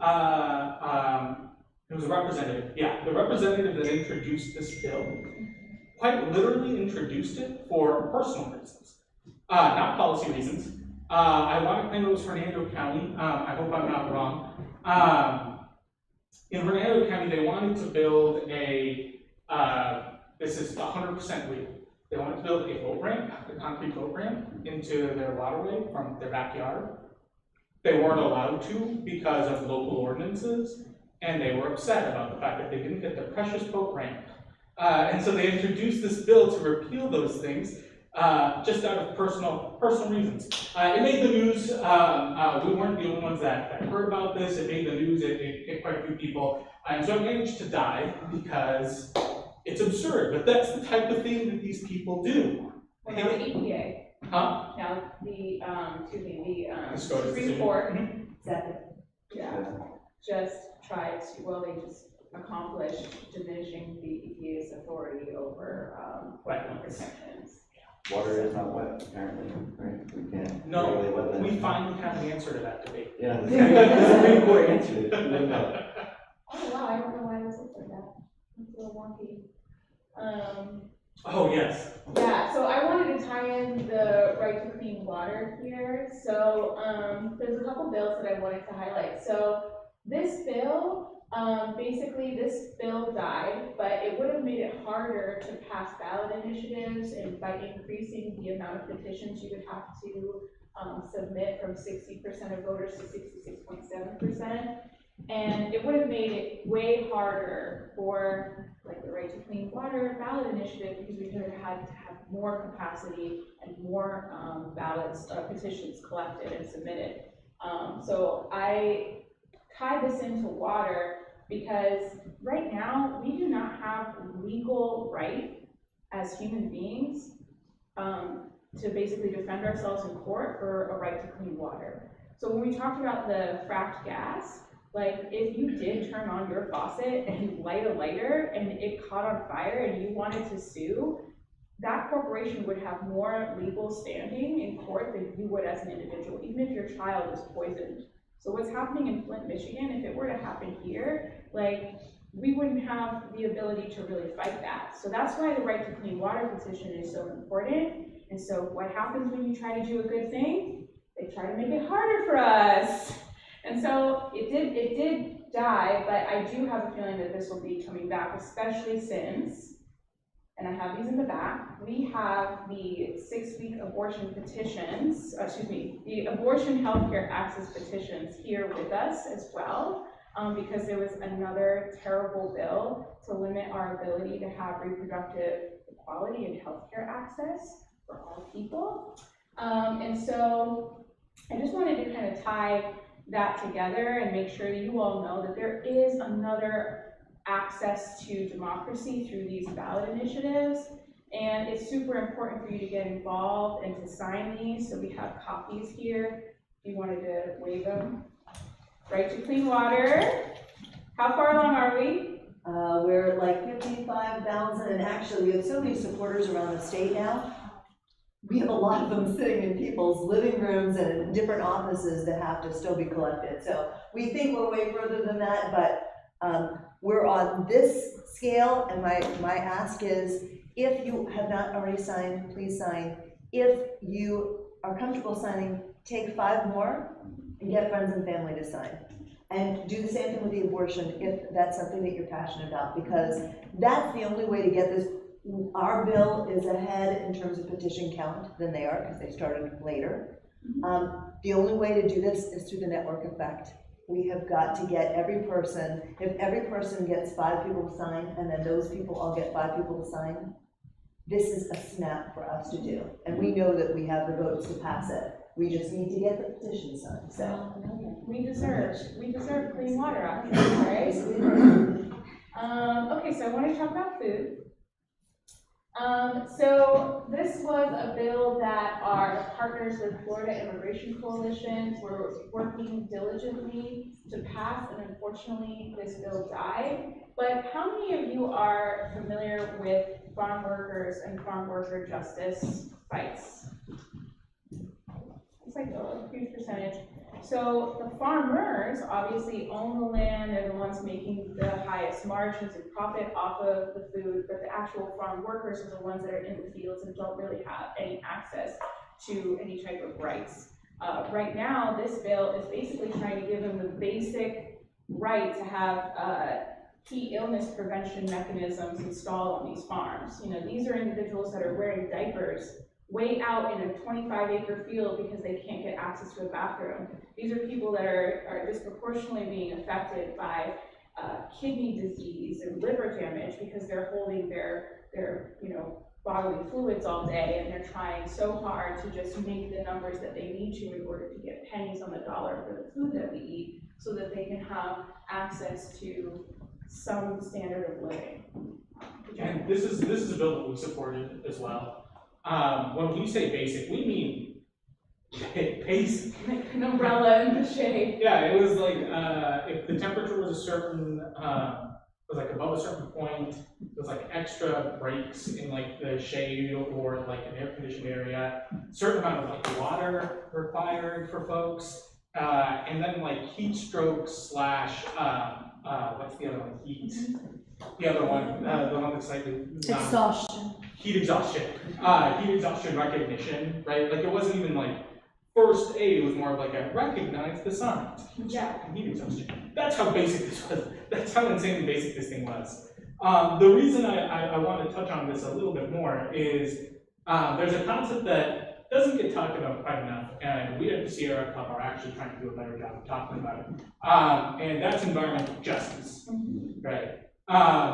[SPEAKER 2] was a representative, the representative that introduced this bill quite literally introduced it for personal reasons, not policy reasons. I want to claim it was Hernando County. I hope I'm not wrong. In Hernando County, they wanted to build this is 100% real. They wanted to build a boat ramp, a concrete boat ramp, into their waterway from their backyard. They weren't allowed to because of local ordinances, and they were upset about the fact that they didn't get their precious boat ramp. And so they introduced this bill to repeal those things, just out of personal reasons. It made the news. We weren't the only ones that heard about this. It made the news. It hit quite a few people. And so it managed to die because it's absurd. But that's the type of thing that these people do.
[SPEAKER 1] Well, now the EPA.
[SPEAKER 2] Huh?
[SPEAKER 1] Now the
[SPEAKER 2] SCOTUS
[SPEAKER 1] Supreme
[SPEAKER 2] decision.
[SPEAKER 1] Court.
[SPEAKER 3] Exactly.
[SPEAKER 1] Yeah. Just tried to, they just accomplished diminishing the EPA's authority over wetland protections.
[SPEAKER 5] Water is not wet, apparently, right? We can't
[SPEAKER 2] No,
[SPEAKER 5] regulate wetlands.
[SPEAKER 2] we finally have the answer to that debate.
[SPEAKER 5] Yeah, the Supreme Court answered it.
[SPEAKER 1] Oh wow, I don't know why this looks like that. It's a little wonky.
[SPEAKER 2] Oh, yes.
[SPEAKER 1] Yeah, so I wanted to tie in the right to clean water here. So there's a couple bills that I wanted to highlight. So this bill, basically this bill died, but it would have made it harder to pass ballot initiatives, and by increasing the amount of petitions you would have to submit from 60% of voters to 66.7%. And it would have made it way harder for like the right to clean water ballot initiative, because we would have had to have more capacity and more ballots, petitions collected and submitted. So I tied this into water because right now, we do not have legal right as human beings to basically defend ourselves in court for a right to clean water. So when we talked about the fracked gas, like if you did turn on your faucet and light a lighter and it caught on fire and you wanted to sue, that corporation would have more legal standing in court than you would as an individual, even if your child is poisoned. So what's happening in Flint, Michigan, if it were to happen here, like, we wouldn't have the ability to really fight that. So that's why the right to clean water petition is so important. And so what happens when you try to do a good thing? They try to make it harder for us. And so it did die, but I do have a feeling that this will be coming back, especially since, and I have these in the back, we have the 6-week abortion petitions, the abortion healthcare access petitions here with us as well, because there was another terrible bill to limit our ability to have reproductive equality and healthcare access for all people. And so I just wanted to kind of tie that together and make sure that you all know that there is another access to democracy through these ballot initiatives, and it's super important for you to get involved and to sign these. So we have copies here if you wanted to waive them. Right to clean water. How far along are we?
[SPEAKER 7] We're at like 55,000, and actually we have so many supporters around the state now. We have a lot of them sitting in people's living rooms and in different offices that have to still be collected. So we think we're way further than that, but we're on this scale, and my ask is, if you have not already signed, please sign. If you are comfortable signing, take 5 more and get friends and family to sign. And do the same thing with the abortion if that's something that you're passionate about, because that's the only way to get this. Our bill is ahead in terms of petition count than they are, because they started later. The only way to do this is through the network effect. We have got to get every person, if every person gets 5 people to sign, and then those people all get 5 people to sign, this is a snap for us to do. And we know that we have the votes to pass it. We just need to get the petition signed, so.
[SPEAKER 1] We deserve clean water options, right? Okay, so I want to talk about food. So this was a bill that our partners with Florida Immigration Coalition were working diligently to pass, and unfortunately this bill died. But how many of you are familiar with farm workers and farm worker justice fights? It's like a huge percentage. So the farmers obviously own the land, they're the ones making the highest margins and profit off of the food, but the actual farm workers are the ones that are in the fields and don't really have any access to any type of rights. Right now, this bill is basically trying to give them the basic right to have key illness prevention mechanisms installed on these farms. You know, these are individuals that are wearing diapers way out in a 25-acre field because they can't get access to a bathroom. These are people that are disproportionately being affected by kidney disease and liver damage because they're holding their bodily fluids all day, and they're trying so hard to just make the numbers that they need to in order to get pennies on the dollar for the food that we eat so that they can have access to some standard of living.
[SPEAKER 2] And this is a bill that we supported as well. When we say basic, we mean basic.
[SPEAKER 1] Like an umbrella in the shade.
[SPEAKER 2] Yeah, it was like, if the temperature was a certain, was like above a certain point, there was like extra breaks in like the shade or like an air-conditioned area, certain amount of like water required for folks, and then like heat strokes slash, what's the other one? Heat. The other one, the one that's like
[SPEAKER 3] Exhaustion.
[SPEAKER 2] Heat exhaustion. Heat exhaustion recognition, right? Like it wasn't even like first aid, it was more of like a recognize the signs. Heat exhaustion. That's how basic this was. That's how insanely basic this thing was. The reason I want to touch on this a little bit more is there's a concept that doesn't get talked about quite enough, and we at the Sierra Club are actually trying to do a better job of talking about it, and that's environmental justice, right?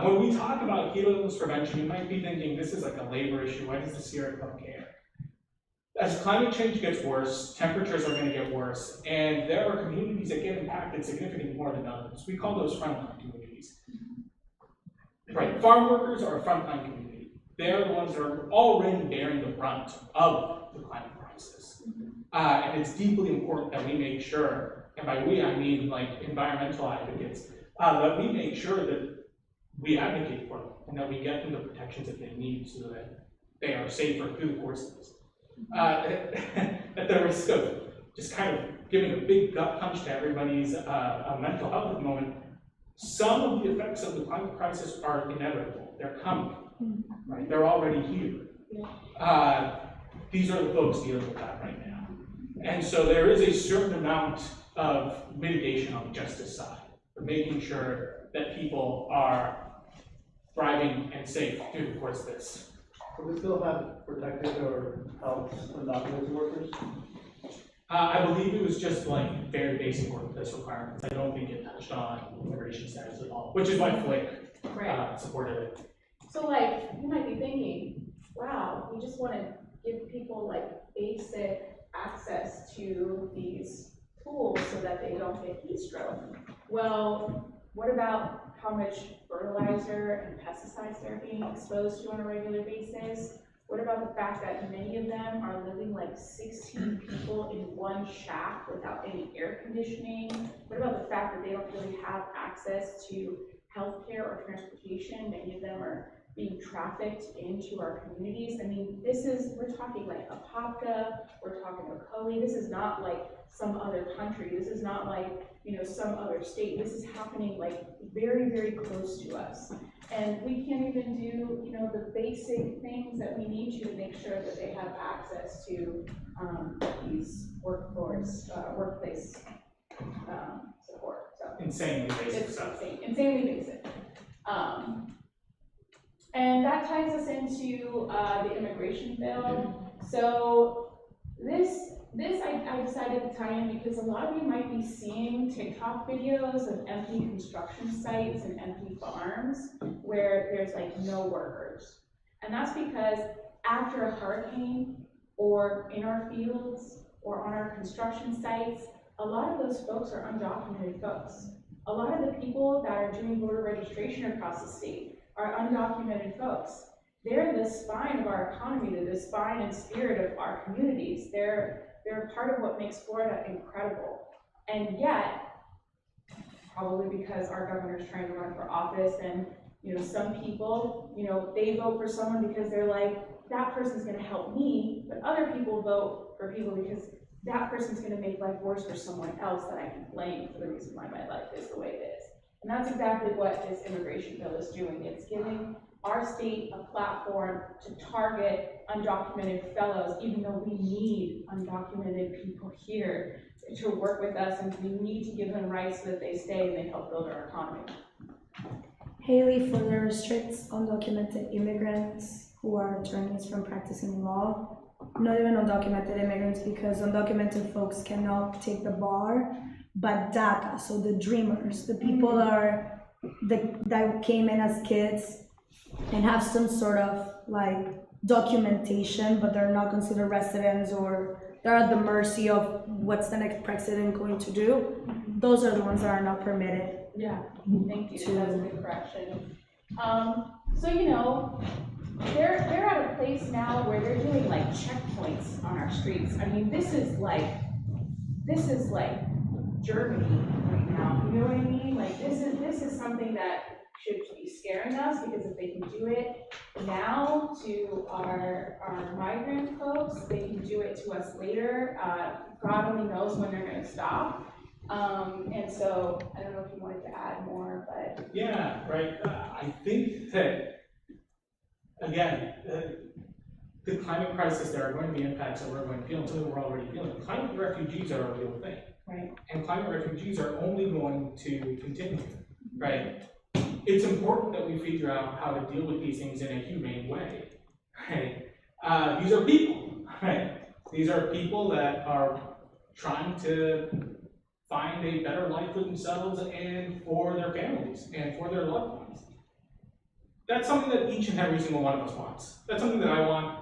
[SPEAKER 2] When we talk about heat illness prevention, you might be thinking this is like a labor issue. Why does the Sierra Club care? as climate change gets worse, temperatures are going to get worse, and there are communities that get impacted significantly more than others. We call those frontline communities. Right, farm workers are a frontline community. They're the ones that are already bearing the brunt of the climate crisis. And it's deeply important that we make sure, and by we I mean like environmental advocates, that we make sure that we advocate for them and that we get them the protections that they need so that they are safer through the course of this. At the risk of just kind of giving a big gut punch to everybody's mental health at the moment, some of the effects of the climate crisis are inevitable. They're coming, right? They're already here. These are the folks dealing with that right now. And so there is a certain amount of mitigation on the justice side for making sure that people are thriving and safe through the course of this.
[SPEAKER 8] Do we still have protected or helped undocumented workers?
[SPEAKER 2] I believe it was just like very basic workplace requirements. I don't think it touched on immigration status at all, which is why Flick supported it.
[SPEAKER 1] So like, you might be thinking, wow, we just want to give people like basic access to these tools so that they don't get heat stroke. Well, what about how much fertilizer and pesticides they're being exposed to on a regular basis? What about the fact that many of them are living like 16 people in one shack without any air conditioning? What about the fact that they don't really have access to healthcare or transportation? Many of them are being trafficked into our communities. I mean, we're talking like Apopka, we're talking Ocoee. This is not like some other country. This is not like, some other state. This is happening like very, very close to us. And we can't even do, the basic things that we need to make sure that they have access to these workplace support. So
[SPEAKER 2] Insanely basic
[SPEAKER 1] it's
[SPEAKER 2] stuff.
[SPEAKER 1] insanely basic. And that ties us into the immigration bill. So this I decided to tie in because a lot of you might be seeing TikTok videos of empty construction sites and empty farms where there's like no workers. And that's because after a hurricane or in our fields or on our construction sites, a lot of those folks are undocumented folks. A lot of the people that are doing voter registration across the state are undocumented folks. They're the spine of our economy, they're the spine and spirit of our communities. They're part of what makes Florida incredible. And yet, probably because our governor's trying to run for office and some people, they vote for someone because they're like, that person's gonna help me, but other people vote for people because that person's gonna make life worse for someone else that I can blame for the reason why my life is the way it is. And that's exactly what this immigration bill is doing. It's giving our state a platform to target undocumented fellows, even though we need undocumented people here to work with us, and we need to give them rights so that they stay and they help build our economy.
[SPEAKER 3] Haley further restricts undocumented immigrants who are attorneys from practicing law. Not even undocumented immigrants, because undocumented folks cannot take the bar, but DACA, so the dreamers, the people that came in as kids and have some sort of like documentation, but they're not considered residents, or they're at the mercy of what's the next president going to do. Those are the ones that are not permitted.
[SPEAKER 1] Yeah, thank you, that's a good correction. So they're at a place now where they're doing like checkpoints on our streets. I mean, this is like Germany right now, you know what I mean? Like this is something that should be scaring us, because if they can do it now to our migrant folks, they can do it to us later. God only knows when they're gonna stop. And so I don't know if you wanted to add more, but.
[SPEAKER 2] Yeah, right. I think that, again, the climate crisis, there are going to be impacts that we're going to feel, and something we're already feeling. Climate refugees are a real thing.
[SPEAKER 1] Right.
[SPEAKER 2] And climate refugees are only going to continue, right? It's important that we figure out how to deal with these things in a humane way, right? These are people, right? These are people that are trying to find a better life for themselves and for their families and for their loved ones. That's something that each and every single one of us wants. That's something that I want.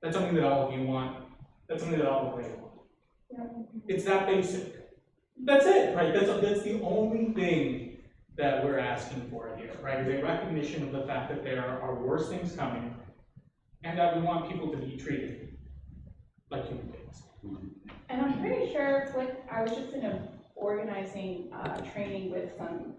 [SPEAKER 2] That's something that all of you want. That's something that all the way want.
[SPEAKER 1] Yeah.
[SPEAKER 2] It's that basic. That's it, right? That's the only thing that we're asking for here, right? Is a recognition of the fact that there are worse things coming, and that we want people to be treated like human beings.
[SPEAKER 1] And I'm pretty sure, like, I was just in a organizing training with some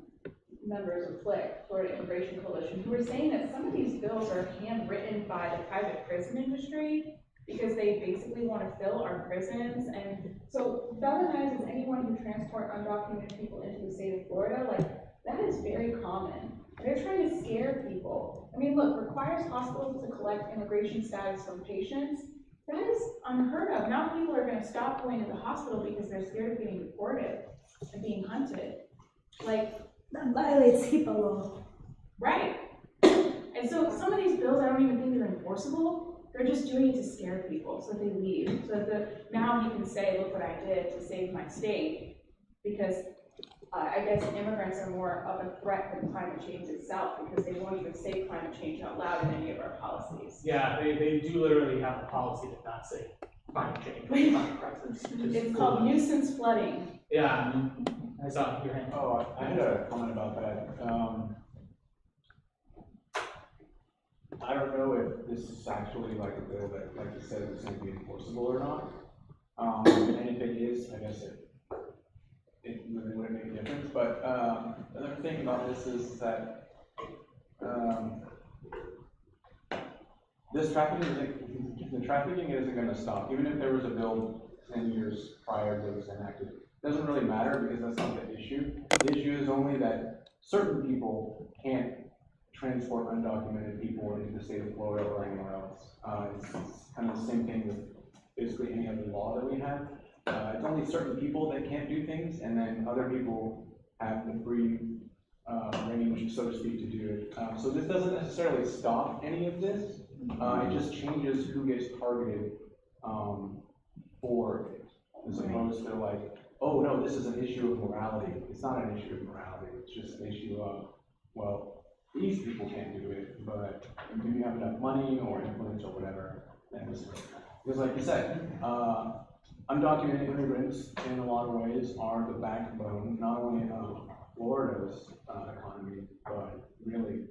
[SPEAKER 1] members of FLIC, Florida Immigration Coalition, who were saying that some of these bills are handwritten by the private prison industry because they basically want to fill our prisons. And so felonizes anyone who transport undocumented people into the state of Florida, like, that is very common. And they're trying to scare people. I mean, look, requires hospitals to collect immigration status from patients. That is unheard of. Now people are gonna stop going to the hospital because they're scared of getting deported and being hunted. Like,
[SPEAKER 3] That violates HIPAA law.
[SPEAKER 1] right. And so some of these bills, I don't even think they're enforceable. They're just doing it to scare people so that they leave. So that now you can say, look what I did to save my state. Because I guess immigrants are more of a threat than climate change itself, because they won't even say climate change out loud in any of our policies.
[SPEAKER 2] Yeah, they do literally have a policy to not say climate change or climate crisis.
[SPEAKER 1] It's called nuisance flooding.
[SPEAKER 2] Yeah, I saw your hand.
[SPEAKER 9] Oh, I had a comment about that. I don't know if this is actually like a bill that, like you said, is going to be enforceable or not. And if it is, I guess it really wouldn't make a difference. But another thing about this is that this trafficking isn't, the trafficking isn't going to stop. Even if there was a bill 10 years prior that was enacted, it doesn't really matter because that's not the issue. The issue is only that certain people can't transport undocumented people into the state of Florida or anywhere else. It's kind of the same thing with basically any other law that we have. It's only certain people that can't do things, and then other people have the free range, so to speak, to do it. So this doesn't necessarily stop any of this. It just changes who gets targeted for it, as opposed to like, oh no, this is an issue of morality. It's not an issue of morality. It's just an issue of, well, these people can't do it, but do you have enough money or influence or whatever? Because like you said, undocumented immigrants in a lot of ways are the backbone, not only of Florida's economy, but really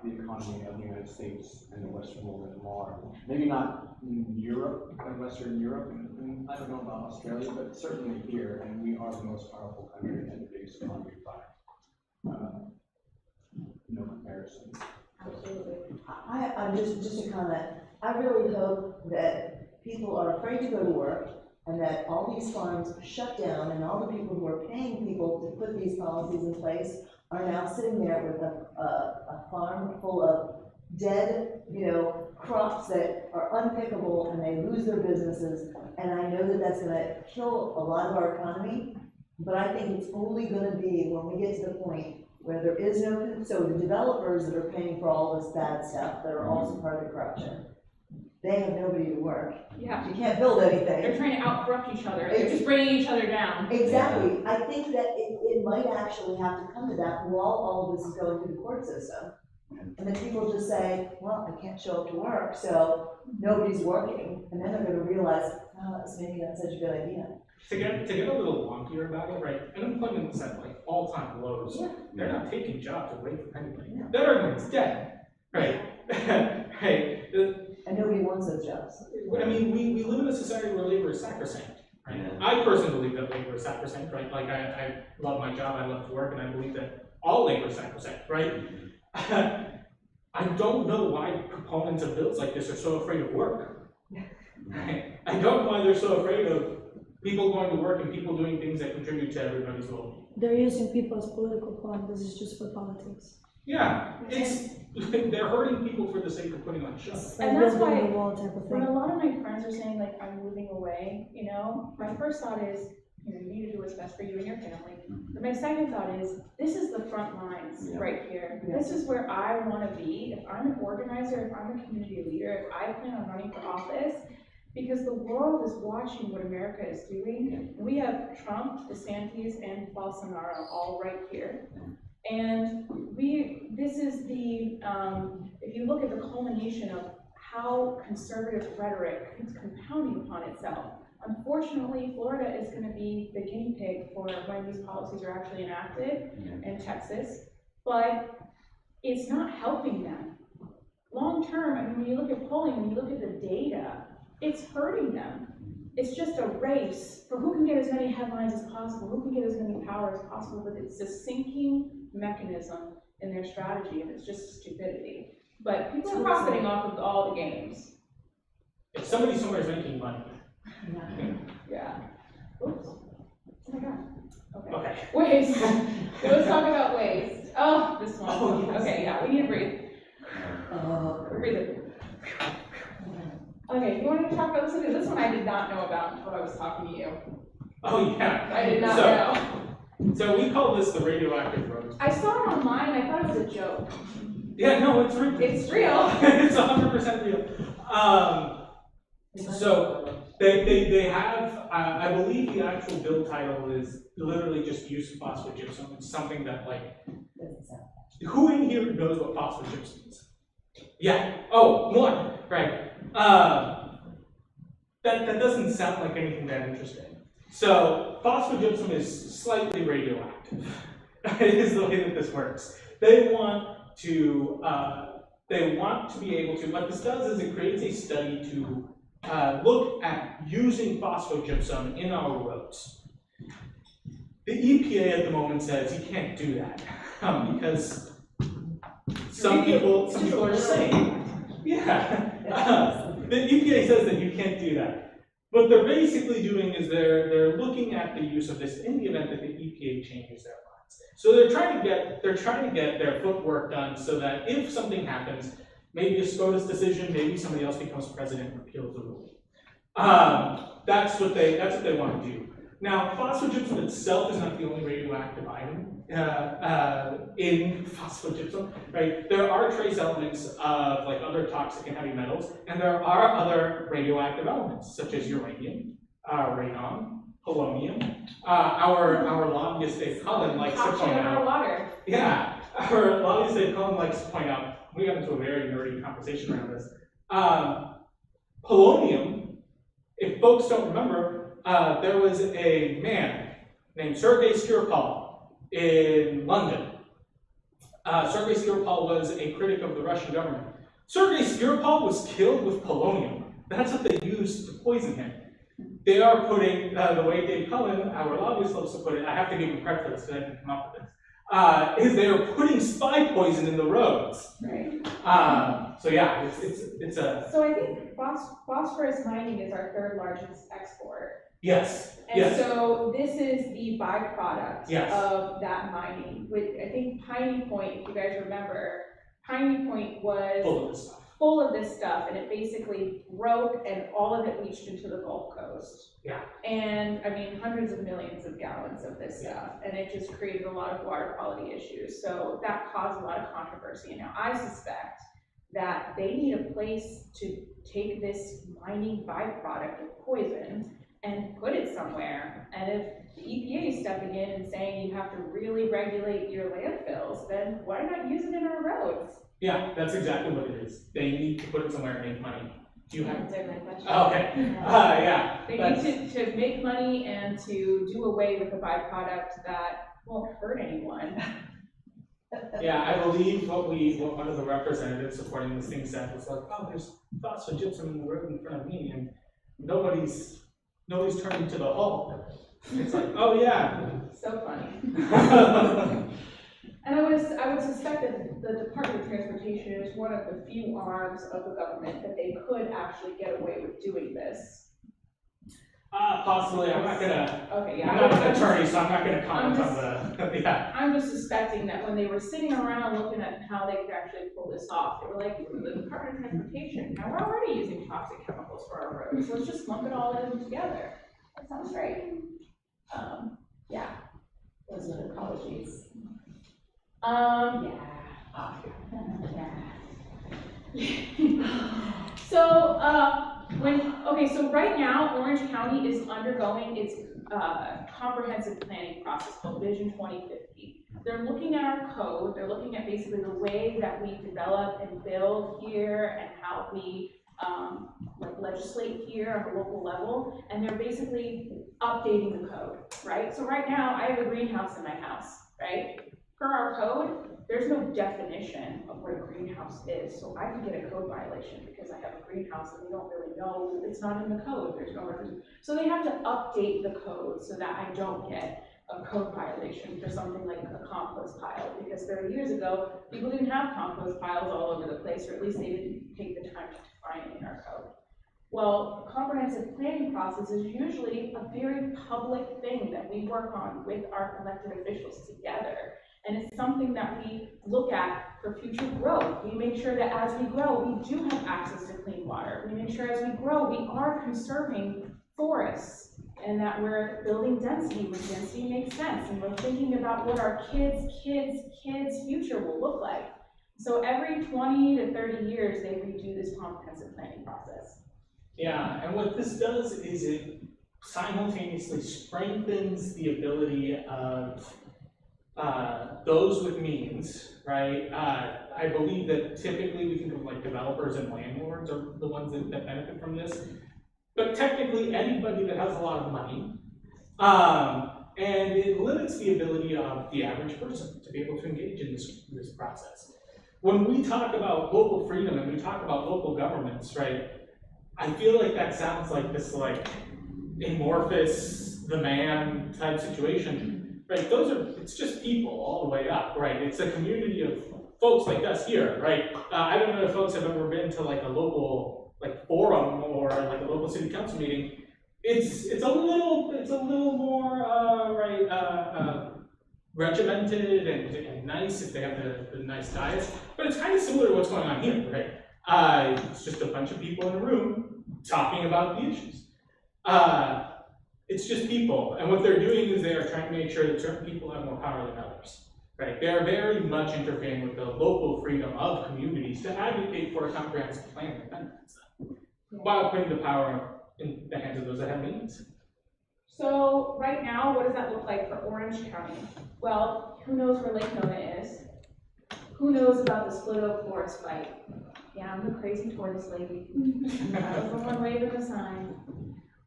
[SPEAKER 9] the economy of the United States and the Western world at large. Maybe not in Europe, in Western Europe, and I don't know about Australia, but certainly here, and we are the most powerful country and the biggest economy by no comparison.
[SPEAKER 1] Absolutely.
[SPEAKER 7] I'm just a comment. I really hope that people are afraid to go to work and that all these farms shut down and all the people who are paying people to put these policies in place are now sitting there with a farm full of dead, crops that are unpickable and they lose their businesses. And I know that that's gonna kill a lot of our economy, but I think it's only gonna be when we get to the point where there is no, so the developers that are paying for all this bad stuff that are also part of the corruption, they have nobody to work.
[SPEAKER 1] Yeah.
[SPEAKER 7] You can't build anything.
[SPEAKER 1] They're trying to out-corrupt each other. They're just bringing each other down.
[SPEAKER 7] Exactly. I think that it might actually have to come to that while all of this is going through the court system. And then people just say, well, I can't show up to work, so nobody's working. And then they're gonna realize, oh, that's maybe not such a good idea.
[SPEAKER 2] To get a little wonkier about it, right? Unemployment's at like all-time lows.
[SPEAKER 7] Yeah.
[SPEAKER 2] They're not taking jobs away from anybody.
[SPEAKER 7] Yeah.
[SPEAKER 2] That everyone's dead, right? Hey,
[SPEAKER 7] And nobody wants those jobs.
[SPEAKER 2] I mean, we live in a society where labor is sacrosanct, right?
[SPEAKER 5] Yeah.
[SPEAKER 2] I personally believe that labor is sacrosanct, right? Like I love my job, I love to work, and I believe that all labor is sacrosanct, right? I don't know why proponents of bills like this are so afraid of work. Right? I don't know why they're so afraid of people going to work and people doing things that contribute to everybody's well-being.
[SPEAKER 3] They're using people as political pawns. This is just for politics.
[SPEAKER 2] Yeah, they're hurting people for the sake of putting on a show.
[SPEAKER 3] It's like
[SPEAKER 1] And that's
[SPEAKER 3] building
[SPEAKER 1] why
[SPEAKER 3] the wall type of
[SPEAKER 1] When
[SPEAKER 3] thing.
[SPEAKER 1] a lot of my friends are saying, like, I'm moving away, my first thought is, you need to do what's best for you and your family. But my second thought is, this is the front lines
[SPEAKER 5] Yeah.
[SPEAKER 1] right here.
[SPEAKER 7] Yeah.
[SPEAKER 1] This is where I want to be. If I'm an organizer, if I'm a community leader, if I plan on running for office, because the world is watching what America is doing. We have Trump, DeSantis, and Bolsonaro all right here. And this is the, if you look at the culmination of how conservative rhetoric is compounding upon itself. Unfortunately, Florida is going to be the guinea pig for when these policies are actually enacted in Texas, but it's not helping them. Long term, I mean, when you look at polling, when you look at the data, it's hurting them. It's just a race for who can get as many headlines as possible, who can get as many power as possible, but it's a sinking mechanism in their strategy, and it's just stupidity. But people are profiting off of all the games.
[SPEAKER 2] If somebody somewhere is making money.
[SPEAKER 1] Yeah. Oops. Oh my God. Okay.
[SPEAKER 2] Okay.
[SPEAKER 1] Waste. Let's talk about waste. Oh, this one.
[SPEAKER 2] Oh, yes.
[SPEAKER 1] Okay, yeah, we need to breathe. Breathe it. Okay, you want to talk about this? Because this one I did not know about until I was talking to you.
[SPEAKER 2] Oh, yeah.
[SPEAKER 1] I did not know.
[SPEAKER 2] So we call this the radioactive roads.
[SPEAKER 1] I saw it online. I thought it was a joke.
[SPEAKER 2] Yeah, no, it's real.
[SPEAKER 1] It's real.
[SPEAKER 2] It's 100% real. So they have, I believe the actual bill title is literally just use of phosphogypsum. It's something that who in here knows what phosphogypsum is? Yeah, oh, one, right. That doesn't sound like anything that interesting. So phosphogypsum is slightly radioactive. Is the way that this works. They want to be able to, what this does is it creates a study to look at using phosphogypsum in our roads. The EPA at the moment says you can't do that because some people are saying, yeah, the EPA says that you can't do that. What they're basically doing is they're looking at the use of this in the event that the EPA changes their minds. So they're trying to get their footwork done so that if something happens, maybe a SCOTUS decision, maybe somebody else becomes president and repeals the rule. That's what they want to do. Now, phosphogypsum itself is not the only radioactive item in phosphogypsum, right? There are trace elements of like other toxic and heavy metals, and there are other radioactive elements such as uranium, radon, polonium. Our lobbyist Dave Cullen likes to point out.
[SPEAKER 1] Water.
[SPEAKER 2] Yeah, our lobbyist Dave Cullen likes to point out. We got into a very nerdy conversation around this. Polonium, if folks don't remember, there was a man named Sergei Skripal in London. Sergei Skripal was a critic of the Russian government. Sergei Skripal was killed with polonium. That's what they used to poison him. They are putting, the way Dave Cullen, our lobbyist, loves to put it, I have to give him credit for this because I didn't come up with this, is they are putting spy poison in the roads.
[SPEAKER 1] Right.
[SPEAKER 2] So yeah, it's a...
[SPEAKER 1] So I think phosphorus mining is our third largest export.
[SPEAKER 2] Yes,
[SPEAKER 1] And
[SPEAKER 2] yes.
[SPEAKER 1] so this is the byproduct
[SPEAKER 2] Yes.
[SPEAKER 1] of that mining. With, I think, Piney Point, if you guys remember, Piney Point was
[SPEAKER 2] Full of this stuff.
[SPEAKER 1] and it basically broke and all of it leached into the Gulf Coast.
[SPEAKER 2] Yeah.
[SPEAKER 1] And I mean, hundreds of millions of gallons of this stuff, and it just created a lot of water quality issues. So that caused a lot of controversy. And now I suspect that they need a place to take this mining byproduct of poison and put it somewhere. And if the EPA is stepping in and saying you have to really regulate your landfills, then why not use it in our roads?
[SPEAKER 2] Yeah, that's exactly what it is. They need to put it somewhere and make money. Do you have?
[SPEAKER 1] Answer my question.
[SPEAKER 2] Okay. Yeah.
[SPEAKER 1] They need to make money and to do away with a byproduct that won't hurt anyone.
[SPEAKER 2] Yeah, I believe what one of the representatives supporting this thing said was like, oh, there's phosphogypsum in the road in front of me, and nobody's turning to the hall. It's like, oh yeah.
[SPEAKER 1] So funny. And I would suspect that the Department of Transportation is one of the few arms of the government that they could actually get away with doing this.
[SPEAKER 2] Possibly. I'm not gonna.
[SPEAKER 1] Okay, yeah.
[SPEAKER 2] I'm not an attorney, so I'm not gonna comment on the. Yeah.
[SPEAKER 1] I'm just suspecting that when they were sitting around looking at how they could actually pull this off, they were like, the Department of Transportation, now we're already using toxic chemicals for our roads, so let's just lump it all in together. That sounds great. Yeah. Those are the apologies. So, so right now, Orange County is undergoing its comprehensive planning process called Vision 2050. They're looking at our code, they're looking at basically the way that we develop and build here and how we like legislate here on a local level, and they're basically updating the code, right? So right now, I have a greenhouse in my house, right? Per our code, there's no definition of what a greenhouse is, so I could get a code violation because I have a greenhouse and we don't really know, it's not in the code, there's no reference. So they have to update the code so that I don't get a code violation for something like a compost pile, because 30 years ago, people didn't have compost piles all over the place, or at least they didn't take the time to define it in our code. Well, comprehensive planning process is usually a very public thing that we work on with our elected officials together. And it's something that we look at for future growth. We make sure that as we grow, we do have access to clean water. We make sure as we grow, we are conserving forests and that we're building density when density makes sense. And we're thinking about what our kids' future will look like. So every 20 to 30 years, they redo this comprehensive planning process.
[SPEAKER 2] Yeah, and what this does is it simultaneously strengthens the ability of those with means, right? I believe that typically we think of like developers and landlords are the ones that benefit from this, but technically anybody that has a lot of money, and it limits the ability of the average person to be able to engage in this process. When we talk about local freedom and we talk about local governments, right, I feel like that sounds like this like amorphous, the man type situation. Right, it's just people all the way up, right? It's a community of folks like us here, right? I don't know if folks have ever been to like a local like forum or like a local city council meeting. It's a little more regimented and nice if they have the nice dais, but it's kind of similar to what's going on here, right? It's just a bunch of people in a room talking about the issues. It's just people, and what they're doing is they are trying to make sure that certain people have more power than others, right? They are very much interfering with the local freedom of communities to advocate for a comprehensive plan that benefits them, while putting the power in the hands of those that have means.
[SPEAKER 1] So right now, what does that look like for Orange County? Well, who knows where Lake Nona is? Who knows about the Split Oak Forest fight? Yeah, I'm the crazy tortoise lady. I was the one waving the sign.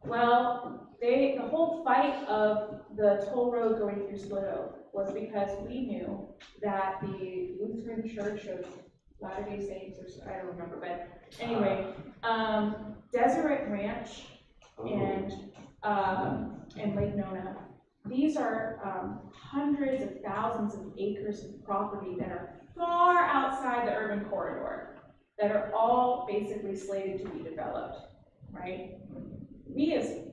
[SPEAKER 1] Well, the whole fight of the toll road going through Split Oak was because we knew that the Lutheran Church of Latter-day Saints, or I don't remember, but anyway, Deseret Ranch and Lake Nona, these are hundreds of thousands of acres of property that are far outside the urban corridor, that are all basically slated to be developed, right? We as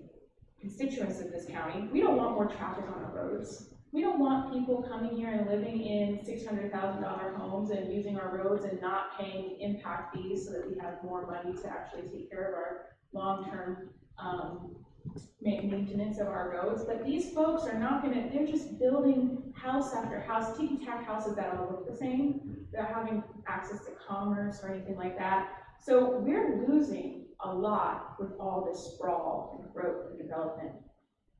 [SPEAKER 1] constituents of this county, we don't want more traffic on our roads. We don't want people coming here and living in $600,000 homes and using our roads and not paying impact fees so that we have more money to actually take care of our long-term maintenance of our roads. But these folks are not gonna, they're just building house after house, ticky-tack houses that all look the same. They're having access to commerce or anything like that. So we're losing a lot with all this sprawl and growth and development.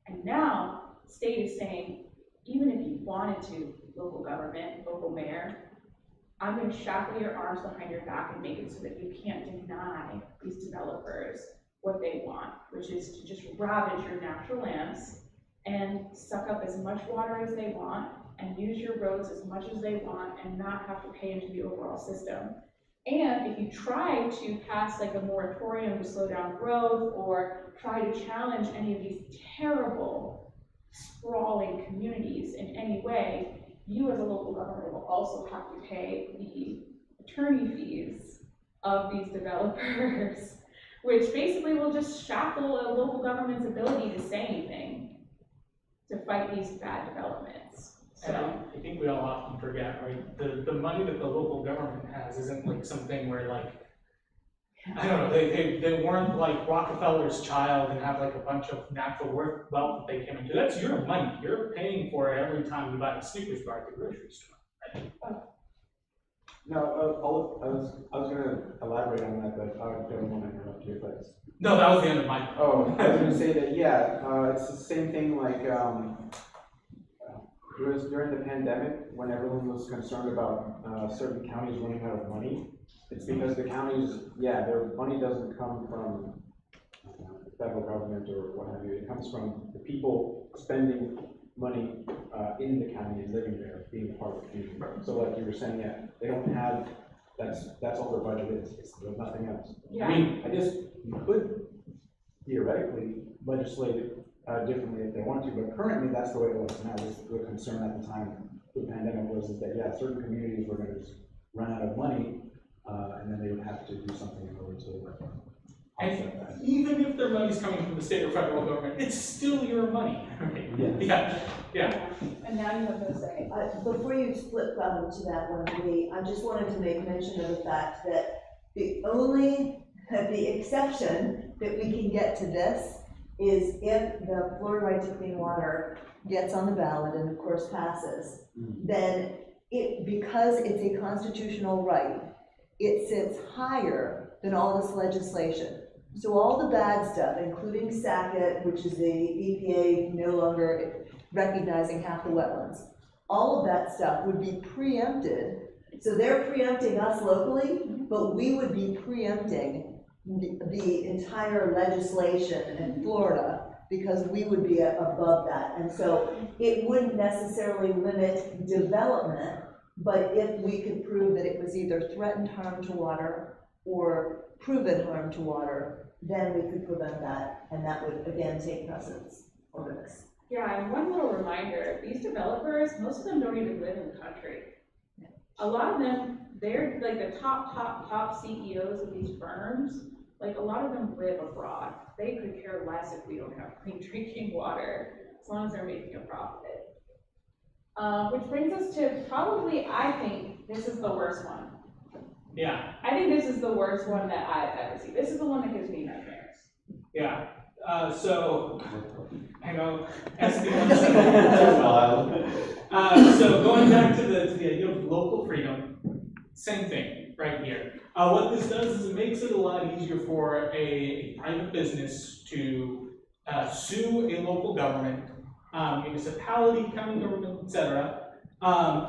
[SPEAKER 1] And now the state is saying, even if you wanted to, local government, local mayor, I'm going to shackle your arms behind your back and make it so that you can't deny these developers what they want, which is to just ravage your natural lands and suck up as much water as they want and use your roads as much as they want and not have to pay into the overall system. And if you try to pass like a moratorium to slow down growth or try to challenge any of these terrible, sprawling communities in any way, you as a local government will also have to pay the attorney fees of these developers, which basically will just shackle a local government's ability to say anything to fight these bad developments. So
[SPEAKER 2] I think we all often forget, right? The money that the local government has isn't like something where like, I don't know, they weren't like Rockefeller's child and have like a bunch of natural wealth that they came into. That's your money. You're paying for it every time you buy a Snickers bar at the grocery store. Right?
[SPEAKER 9] No, I was gonna elaborate on that, but I don't want to interrupt you, but.
[SPEAKER 2] No, that was the end of my.
[SPEAKER 9] Oh, I was gonna say that, yeah, it's the same thing like, it was during the pandemic when everyone was concerned about certain counties running out of money. It's because the counties, yeah, their money doesn't come from the federal government or what have you. It comes from the people spending money in the county and living there, being part of the community. So like you were saying, yeah, they don't have, that's all their budget is. There's nothing else.
[SPEAKER 1] Yeah.
[SPEAKER 9] I mean, I guess you could theoretically legislate it differently if they want to, but currently that's the way it was. And that was the concern at the time the pandemic was, is that, yeah, certain communities were gonna just run out of money, and then they would have to do something in order to offset that.
[SPEAKER 2] And even if their money's coming from the state or federal government, it's still your money, right? Yeah.
[SPEAKER 1] And now you have no say.
[SPEAKER 7] Before you split to that one, Lee, I just wanted to make mention of the fact that the exception that we can get to this is if the Florida Right to Clean Water gets on the ballot and of course passes, then because it's a constitutional right, it sits higher than all this legislation. So all the bad stuff, including SACIT, which is the EPA no longer recognizing half the wetlands, all of that stuff would be preempted. So they're preempting us locally, but we would be preempting the entire legislation in Florida because we would be above that. And so it wouldn't necessarily limit development, but if we could prove that it was either threatened harm to water or proven harm to water, then we could prevent that, and that would again take precedence over this.
[SPEAKER 1] Yeah, and one little reminder, these developers, most of them don't even live in the country. A lot of them, they're like the top CEOs of these firms, like a lot of them live abroad. They could care less if we don't have clean drinking water, as long as they're making a profit. Which brings us to probably, I think, this is the worst one.
[SPEAKER 2] Yeah.
[SPEAKER 1] I think this is the worst one that I've ever seen. This is the one that gives me nightmares.
[SPEAKER 2] Yeah. So, hang on. So going back to the idea of local freedom, same thing right here. What this does is it makes it a lot easier for a private business to sue a local government, municipality, county government, etc.,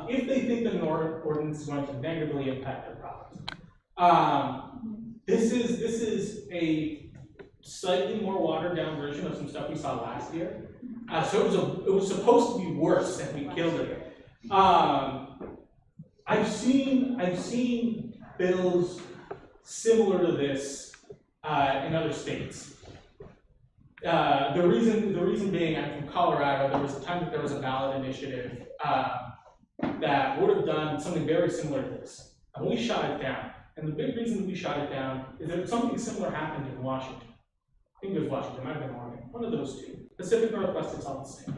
[SPEAKER 2] if they think that an ordinance is going to negatively impact their profits. This is a slightly more watered down version of some stuff we saw last year. So it was supposed to be worse, and we killed it. I've seen bills similar to this in other states. The reason being, I'm from Colorado. There was a time that there was a ballot initiative that would have done something very similar to this, and we shot it down. And the big reason we shot it down is that something similar happened in Washington. I think it was Washington, might have been Oregon, one of those two. Pacific Northwest, it's all the same.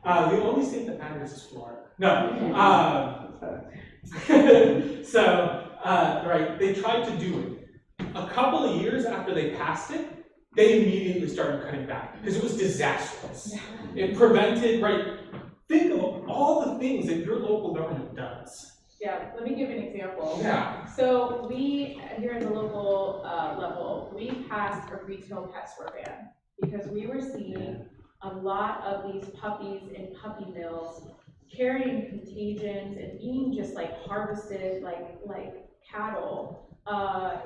[SPEAKER 2] The only state that matters is Florida. No. Right, they tried to do it. A couple of years after they passed it, they immediately started cutting back because it was disastrous. It prevented, right, think of all the things that your local government does.
[SPEAKER 1] Yeah, let me give an example.
[SPEAKER 2] Yeah.
[SPEAKER 1] So we, here at the local level, we passed a retail pet store ban because we were seeing a lot of these puppies in puppy mills carrying contagions and being just like harvested like cattle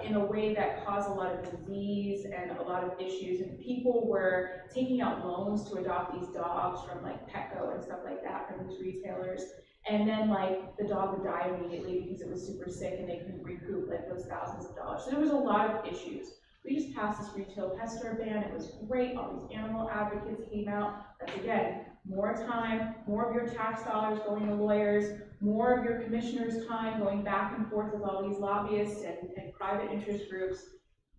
[SPEAKER 1] in a way that caused a lot of disease and a lot of issues. And people were taking out loans to adopt these dogs from like Petco and stuff like that from these retailers. And then like the dog would die immediately because it was super sick and they couldn't recoup like those thousands of dollars. So there was a lot of issues. We just passed this retail pet store ban. It was great. All these animal advocates came out. That's again, more time, more of your tax dollars going to lawyers, more of your commissioner's time going back and forth with all these lobbyists and private interest groups.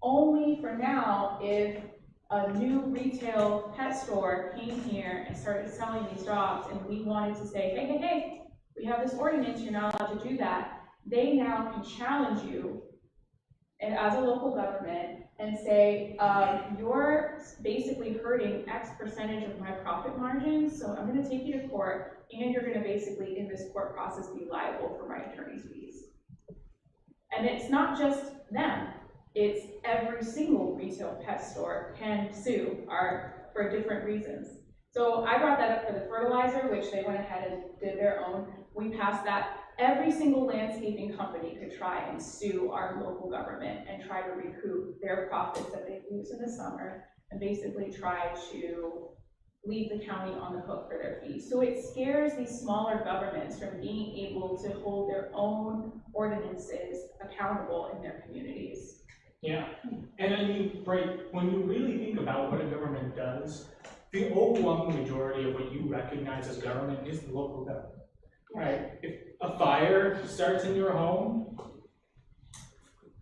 [SPEAKER 1] Only for now, if a new retail pet store came here and started selling these dogs and we wanted to say, hey, we have this ordinance, you're not allowed to do that, they now can challenge you and as a local government and say, you're basically hurting X percentage of my profit margins, so I'm gonna take you to court and you're gonna basically in this court process be liable for my attorney's fees. And it's not just them, it's every single retail pet store can sue for different reasons. So I brought that up for the fertilizer, which they went ahead and did their own. We passed that. Every single landscaping company could try and sue our local government and try to recoup their profits that they lose in the summer and basically try to leave the county on the hook for their fees. So it scares these smaller governments from being able to hold their own ordinances accountable in their communities.
[SPEAKER 2] Yeah, and I mean, right, when you really think about what a government does, the overwhelming majority of what you recognize as government is the local government, right? If a fire starts in your home,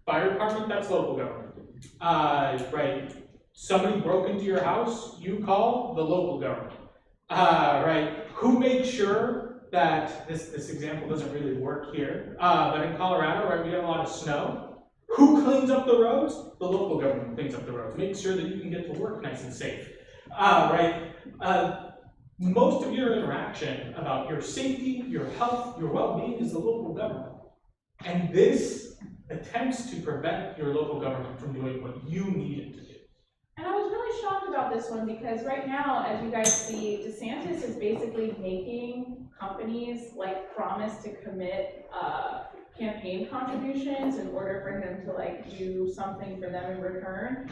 [SPEAKER 2] fire department, that's local government. Right, somebody broke into your house, you call the local government. Right, who makes sure that, this example doesn't really work here, but in Colorado, right, we have a lot of snow. Who cleans up the roads? The local government cleans up the roads, makes sure that you can get to work nice and safe. Right? Most of your interaction about your safety, your health, your well-being is the local government. And this attempts to prevent your local government from doing what you need it to do.
[SPEAKER 1] And I was really shocked about this one because right now, as you guys see, DeSantis is basically making companies like promise to commit campaign contributions in order for him to like do something for them in return.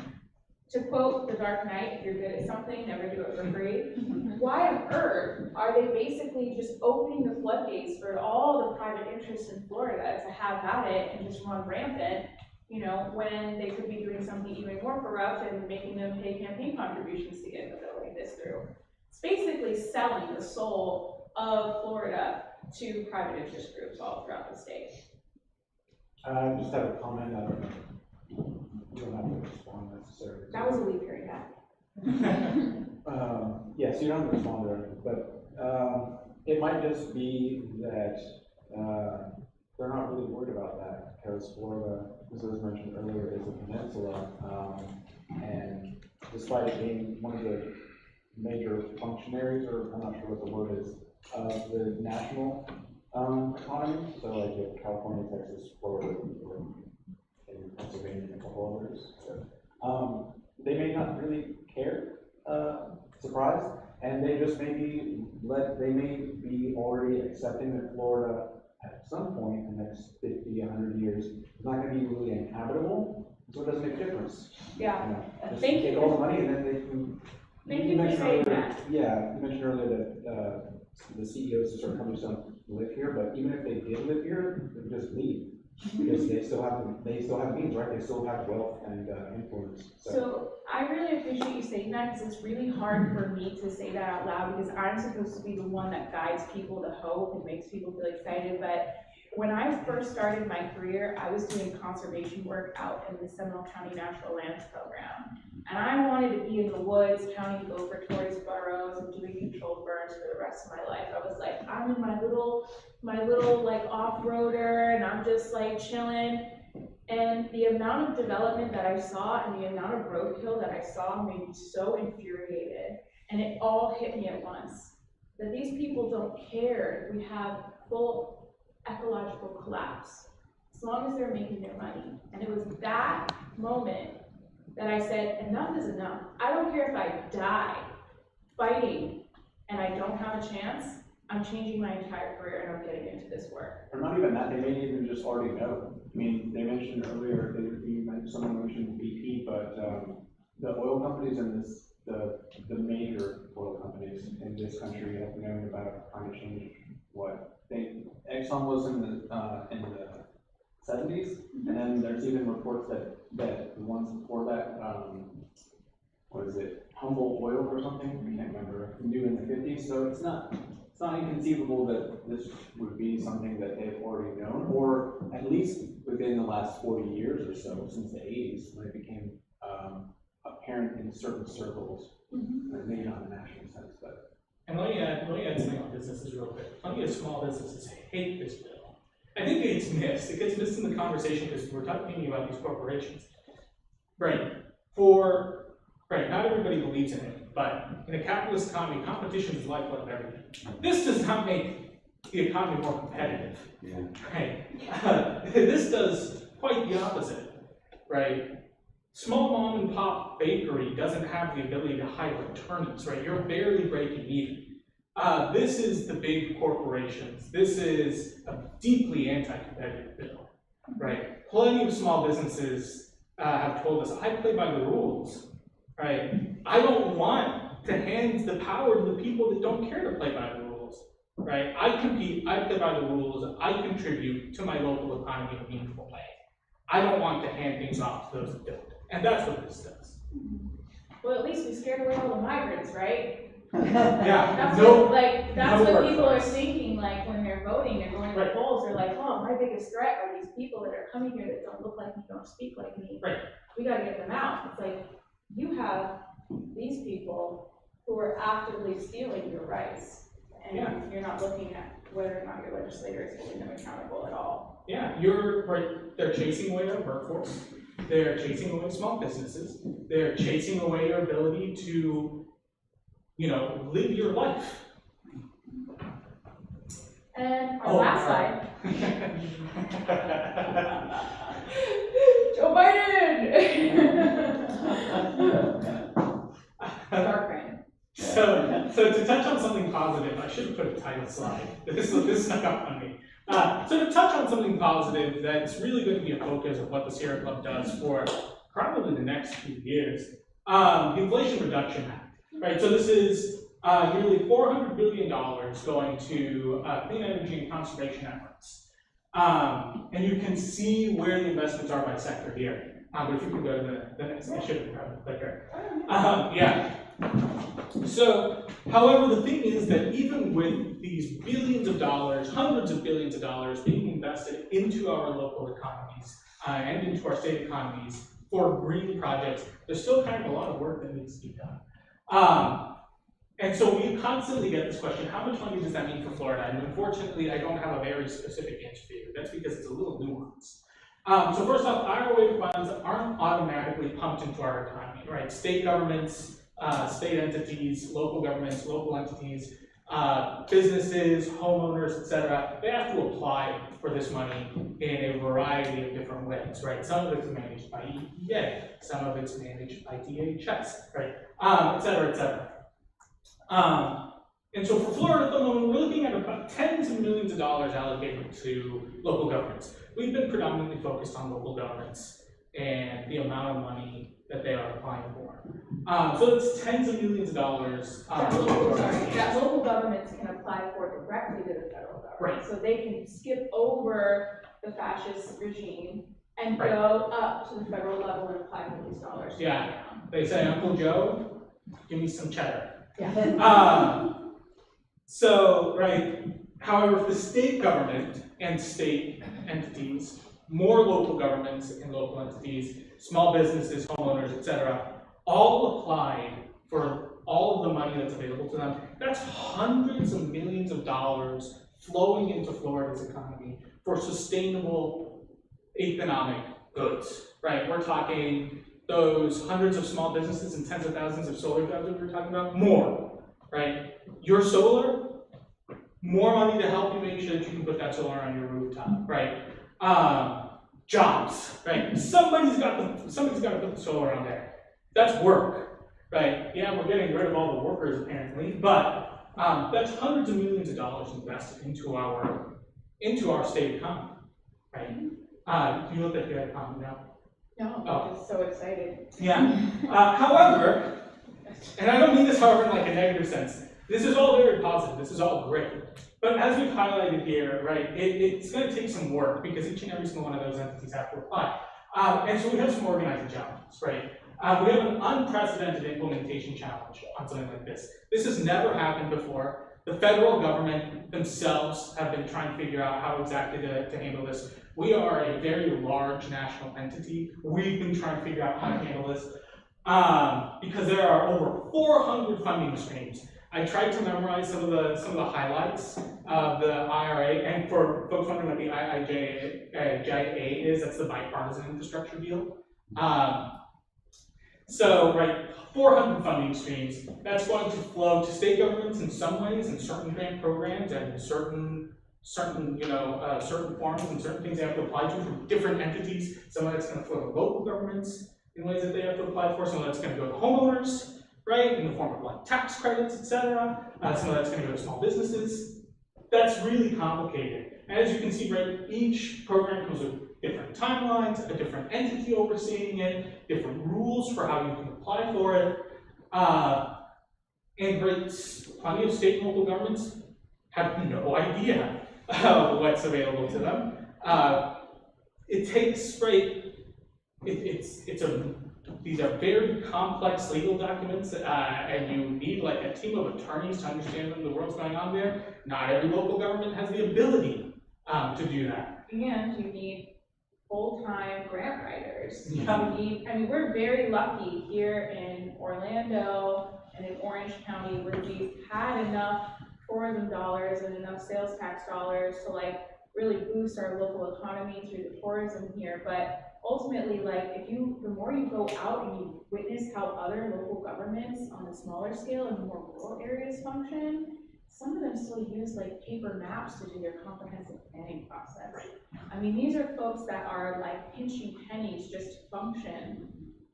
[SPEAKER 1] To quote The Dark Knight, if you're good at something, never do it for free. Why on earth are they basically just opening the floodgates for all the private interests in Florida to have at it and just run rampant, you know, when they could be doing something even more corrupt and making them pay campaign contributions to get a bill like this through? It's basically selling the soul of Florida to private interest groups all throughout the state.
[SPEAKER 9] I just have a comment. I don't know. You don't have to respond necessarily.
[SPEAKER 1] That was a leap period back.
[SPEAKER 9] Yes, you don't have to respond to it, but it might just be that they're not really worried about that because Florida, as was mentioned earlier, is a peninsula, and despite it being one of the major functionaries, or I'm not sure what the word is, of the national economy, so like with California, Texas, Florida, and Pennsylvania, and a couple others. So, they may not really care, surprise, and they just they may be already accepting that Florida at some point in the next 50, 100 years is not going to be really inhabitable, so it doesn't make a difference.
[SPEAKER 1] Yeah.
[SPEAKER 9] You know, just
[SPEAKER 1] Thank you
[SPEAKER 9] take all the money and then they can.
[SPEAKER 1] Thank you for saying that.
[SPEAKER 9] Yeah, you mentioned earlier that the CEOs of certain companies don't live here, but even if they did live here, they would just leave. Because they still have means, right? They still have wealth and influence.
[SPEAKER 1] So I really appreciate you saying that because it's really hard for me to say that out loud because I'm supposed to be the one that guides people to hope and makes people feel excited. But when I first started my career, I was doing conservation work out in the Seminole County Natural Lands Program. And I wanted to be in the woods, counting gopher tortoise burrows and doing controlled burns for the rest of my life. I was like, I'm in my little like off-roader and I'm just like chilling. And the amount of development that I saw and the amount of roadkill that I saw made me so infuriated. And it all hit me at once, that these people don't care if we have full ecological collapse, as long as they're making their money. And it was that moment that I said, enough is enough. I don't care if I die fighting and I don't have a chance, I'm changing my entire career and I'm getting into this work.
[SPEAKER 9] Or not even that, they may even just already know. I mean, they mentioned earlier, someone mentioned BP, but the oil companies and the major oil companies in this country have known about climate change. Exxon was in the 70s, and then there's even reports that the ones before that, what is it, Humboldt Oil or something? I can't remember. New in the 50s, so it's not inconceivable that this would be something that they've already known, or at least within the last 40 years or so, since the 80s, when it became apparent in certain circles, maybe not in a national sense, but.
[SPEAKER 2] And let me add something on businesses real quick. Plenty of small businesses hate this bill. I think it gets missed. It gets missed in the conversation because we're talking about these corporations. Right. Not everybody believes in it, but in a capitalist economy, competition is the lifeblood of everything. This does not make the economy more competitive. Yeah. Right. This does quite the opposite. Right. small mom and pop bakery doesn't have the ability to hire attorneys, right? You're barely breaking even. This is the big corporations. This is a deeply anti-competitive bill, right? Plenty of small businesses have told us, I play by the rules, right? I don't want to hand the power to the people that don't care to play by the rules, right? I compete, I play by the rules, I contribute to my local economy in a meaningful way. I don't want to hand things off to those that don't, and that's what this does.
[SPEAKER 1] Well, at least we scared away all the migrants, right?
[SPEAKER 2] Yeah,
[SPEAKER 1] That's
[SPEAKER 2] no,
[SPEAKER 1] what, like, that's
[SPEAKER 2] no
[SPEAKER 1] what
[SPEAKER 2] work
[SPEAKER 1] people
[SPEAKER 2] for
[SPEAKER 1] are
[SPEAKER 2] us.
[SPEAKER 1] thinking, like, when they're voting, they're going to the
[SPEAKER 2] Right.
[SPEAKER 1] polls, they're like, oh, my biggest threat are these people that are coming here that don't look like me, don't speak like me.
[SPEAKER 2] Right.
[SPEAKER 1] We gotta get them out. It's like, you have these people who are actively stealing your rights,
[SPEAKER 2] Yeah.
[SPEAKER 1] and you're not looking at whether or not your legislator is holding them accountable at all.
[SPEAKER 2] Yeah, you're right. They're chasing away our workforce. They're chasing away small businesses. They're chasing away your ability to, live your life.
[SPEAKER 1] And our
[SPEAKER 2] Oh,
[SPEAKER 1] last
[SPEAKER 2] sorry.
[SPEAKER 1] slide. Joe Biden! Dark brain.
[SPEAKER 2] So to touch on something positive, I should have put a title slide. This snuck up on me. So to touch on something positive that's really going to be a focus of what the Sierra Club does for probably the next few years, the Inflation Reduction Act, right? So this is nearly $400 billion going to clean energy and conservation efforts. And you can see where the investments are by sector here. But if you can go to the next, I should have grabbed the clicker. Yeah. So, however, the thing is that even with these billions of dollars, hundreds of billions of dollars being invested into our local economies and into our state economies for green projects, there's still kind of a lot of work that needs to be done. And so we constantly get this question, how much money does that mean for Florida? And unfortunately, I don't have a very specific answer for you. That's because it's a little nuanced. So first off, IRA funds aren't automatically pumped into our economy, right? State governments, state entities, local governments, local entities, businesses, homeowners, etc. They have to apply for this money in a variety of different ways, right? Some of it's managed by EPA, some of it's managed by DHS, right? Et cetera, et cetera. And so for Florida at the moment, we're looking at about tens of millions of dollars allocated to local governments. We've been predominantly focused on local governments and the amount of money that they are applying for. So it's tens of millions of dollars.
[SPEAKER 1] That local governments can apply for directly to the federal government.
[SPEAKER 2] Right.
[SPEAKER 1] So they can skip over the fascist regime and
[SPEAKER 2] Right.
[SPEAKER 1] go up to the federal level and apply for these dollars.
[SPEAKER 2] Yeah. They say, Uncle Joe, give me some cheddar.
[SPEAKER 1] Yeah.
[SPEAKER 2] So, right, however, if the state government and state entities, more local governments and local entities, small businesses, homeowners, etc., all applied for all of the money that's available to them, that's hundreds of millions of dollars flowing into Florida's economy for sustainable economic goods, right? We're talking those hundreds of small businesses and tens of thousands of solar jobs that we were talking about, more, right? Your solar, more money to help you make sure that you can put that solar on your rooftop, right? Jobs, right? Somebody's got to put the solar on there. That's work, right? Yeah, we're getting rid of all the workers apparently, but that's hundreds of millions of dollars invested into our state economy, right? You look like you had a comment now.
[SPEAKER 1] No,
[SPEAKER 2] Oh.
[SPEAKER 1] I'm just so excited.
[SPEAKER 2] Yeah. However, and I don't mean this, however, in like a negative sense. This is all very positive. This is all great. But as we've highlighted here, right, it's going to take some work because each and every single one of those entities have to apply. And so we have some organizing challenges, right? We have an unprecedented implementation challenge on something like this. This has never happened before. The federal government themselves have been trying to figure out how exactly to handle this. We are a very large national entity. We've been trying to figure out how to handle this because there are over 400 funding streams. I tried to memorize some of the highlights of the IRA, and for folks wondering what the IIJA is, that's the bipartisan infrastructure deal. So, right, 400 funding streams. That's going to flow to state governments in some ways, in certain grant programs, and certain forms and certain things they have to apply to from different entities. Some of it's going to flow to local governments. in ways that they have to apply for. Some of that's gonna go to homeowners, right, in the form of like tax credits, et cetera. Some of that's gonna go to small businesses. That's really complicated. And as you can see, right, each program comes with different timelines, a different entity overseeing it, different rules for how you can apply for it. And plenty of state and local governments have no idea what's available to them. It takes, right, these are very complex legal documents, and you need like a team of attorneys to understand the world's going on there. Not every local government has the ability to do that.
[SPEAKER 1] And you need full-time grant writers.
[SPEAKER 2] Yeah.
[SPEAKER 1] We're very lucky here in Orlando and in Orange County where we've had enough tourism dollars and enough sales tax dollars to like really boost our local economy through the tourism here. But ultimately, like the more you go out and you witness how other local governments on a smaller scale and more rural areas function, some of them still use like paper maps to do their comprehensive planning process. I mean, these are folks that are like pinching pennies just to function,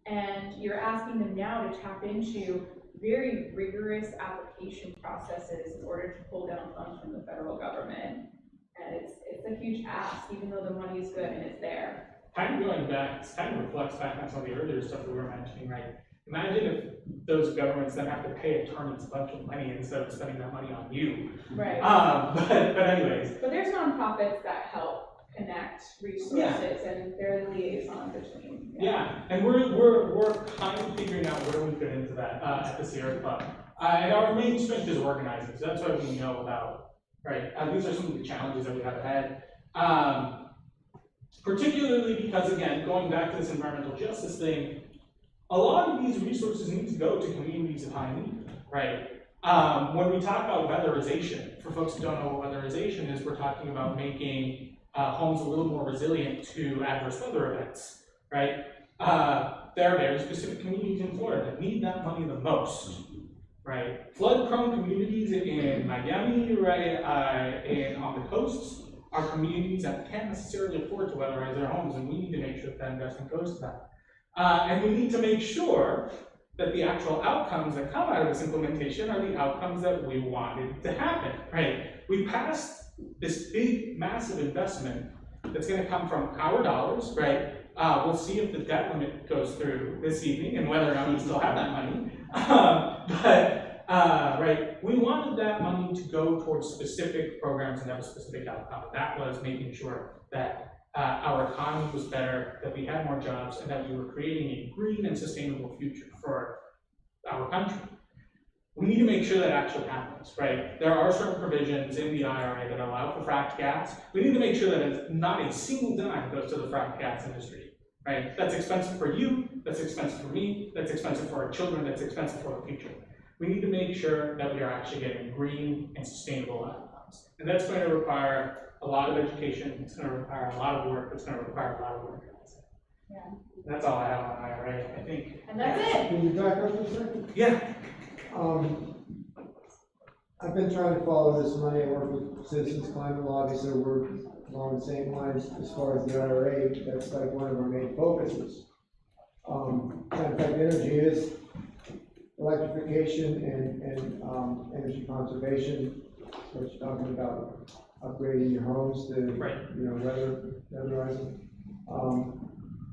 [SPEAKER 1] and you're asking them now to tap into very rigorous application processes in order to pull down funds from the federal government. And it's a huge ask, even though the money is good and it's there.
[SPEAKER 2] Kind of going back, it kind of reflects back on some of the earlier stuff we were mentioning, right? Imagine if those governments then have to pay attorneys a bunch of money instead of spending that money on you.
[SPEAKER 1] Right.
[SPEAKER 2] But anyways.
[SPEAKER 1] But there's nonprofits that help connect resources and they're the liaison between.
[SPEAKER 2] Yeah, and we're kind of figuring out where we fit into that at the Sierra Club. And our main strength is organizing, so that's what we know about, right? These are some of the challenges that we have ahead. Particularly because, again, going back to this environmental justice thing, a lot of these resources need to go to communities of high need, right? When we talk about weatherization, for folks who don't know what weatherization is, we're talking about making homes a little more resilient to adverse weather events, right? There are very specific communities in Florida that need that money the most, right? Flood-prone communities in Miami, right, and on the coasts are communities that can't necessarily afford to weatherize their homes, and we need to make sure that that investment goes to them. And we need to make sure that the actual outcomes that come out of this implementation are the outcomes that we wanted to happen, right? We passed this big, massive investment that's gonna come from our dollars, right? We'll see if the debt limit goes through this evening and whether or not we still have that money. Right, we wanted that money to go towards specific programs and have a specific outcome. That was making sure that our economy was better, that we had more jobs, and that we were creating a green and sustainable future for our country. We need to make sure that actually happens, right? There are certain provisions in the IRA that allow for fracked gas. We need to make sure that not a single dime goes to the fracked gas industry, right? That's expensive for you, that's expensive for me, that's expensive for our children, that's expensive for the future. We need to make sure that we are actually getting green and sustainable outcomes. And that's going to require a lot of education, it's going to require a lot of work, it's going to require a lot of work.
[SPEAKER 1] Yeah.
[SPEAKER 2] That's all I have on IRA, I think.
[SPEAKER 1] And that's it.
[SPEAKER 4] Can you back up a second?
[SPEAKER 2] Yeah.
[SPEAKER 4] I've been trying to follow this money. I work with Citizens Climate Lobby, so we're along the same lines as far as the IRA. That's like one of our main focuses. In fact, energy is electrification and energy conservation, what you're talking about, upgrading your homes to, weatherizing.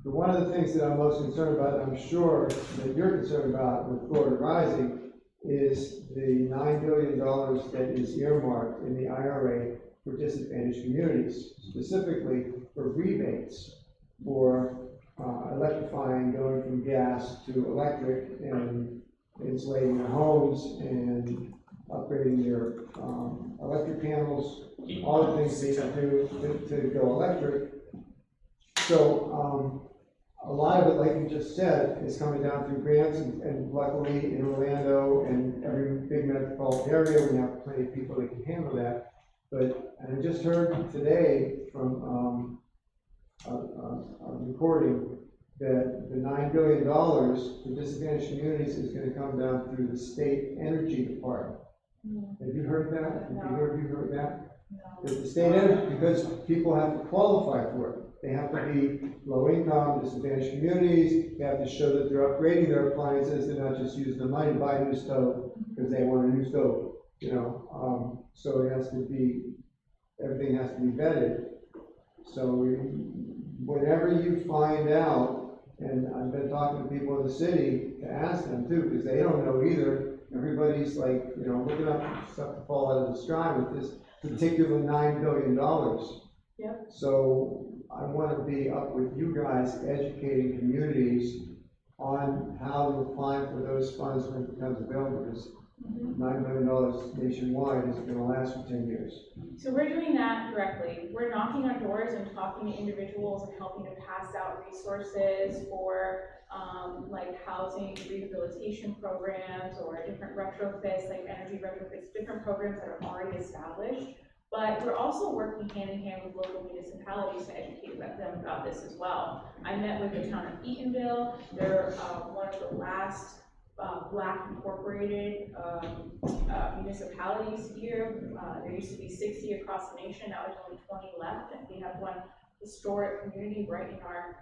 [SPEAKER 4] But one of the things that I'm most concerned about, and I'm sure that you're concerned about with Florida Rising, is the $9 billion that is earmarked in the IRA for disadvantaged communities, specifically for rebates for electrifying, going from gas to electric, and insulating their homes and upgrading your electric panels, all the things they do to go electric. So a lot of it, like you just said, is coming down through grants, and luckily in Orlando and every big metropolitan area, we have plenty of people that can handle that. But, and I just heard today from a recording that the $9 billion for disadvantaged communities is going to come down through the state energy department. Have you heard that?
[SPEAKER 1] No.
[SPEAKER 4] Have you heard that?
[SPEAKER 1] No.
[SPEAKER 4] That the state energy, because people have to qualify for it. They have to be low income, disadvantaged communities, they have to show that they're upgrading their appliances, they're not just using the money to buy a new stove because they want a new stove, you know? So it has to be, everything has to be vetted. So whenever you find out, and I've been talking to people in the city to ask them too, because they don't know either. Everybody's like, you know, looking up stuff to fall out of the sky with this particular $9 billion.
[SPEAKER 1] Yep.
[SPEAKER 4] So I want to be up with you guys, educating communities on how to apply for those funds when it becomes available, because $9 million nationwide is going to last for 10 years.
[SPEAKER 1] So we're doing that directly. We're knocking on doors and talking to individuals and helping to pass out resources for like housing rehabilitation programs or different retrofits, like energy retrofits, different programs that are already established. But we're also working hand in hand with local municipalities to educate them about this as well. I met with the town of Eatonville. They're one of the last Black incorporated municipalities here. There used to be 60 across the nation, now there's only 20 left, and we have one historic community right in our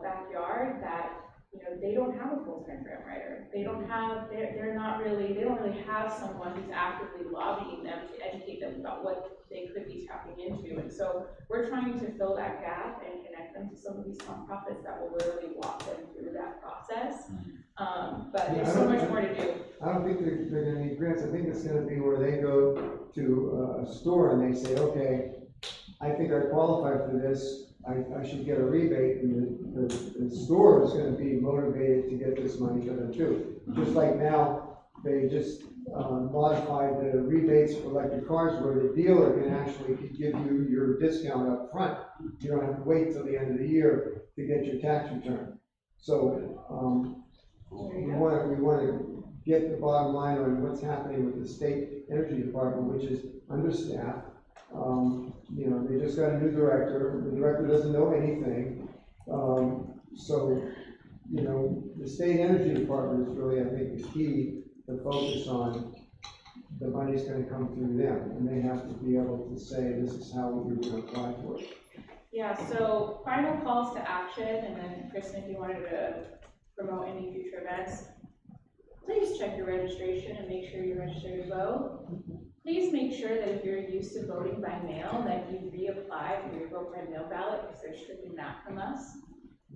[SPEAKER 1] backyard that, you know, they don't have a full-time grant writer. They don't have, they don't really have someone who's actively lobbying them to educate them about what they could be tapping into. And so we're trying to fill that gap and connect them to some of these nonprofits that will literally walk them through that process. But there's so much more to do.
[SPEAKER 4] I don't think they're going to need grants. I think it's going to be where they go to a store and they say, okay, I think I qualify for this. I should get a rebate, and the store is going to be motivated to get this money for them too. Just like now, they just modified the rebates for electric cars where the dealer can actually give you your discount up front. You don't have to wait till the end of the year to get your tax return. So we want to get the bottom line on what's happening with the state energy department, which is understaffed. You know, they just got a new director. The director doesn't know anything. So, you know, the state energy department is really, I think, the key to focus on. The money's going to come through them, and they have to be able to say, this is how we're going to apply for it.
[SPEAKER 1] Yeah, so final calls to action, and then Kristen, if you wanted to promote any future events, please check your registration and make sure you're registered to vote. Please make sure that if you're used to voting by mail, that you reapply for your vote by mail ballot, because they're stripping that from us.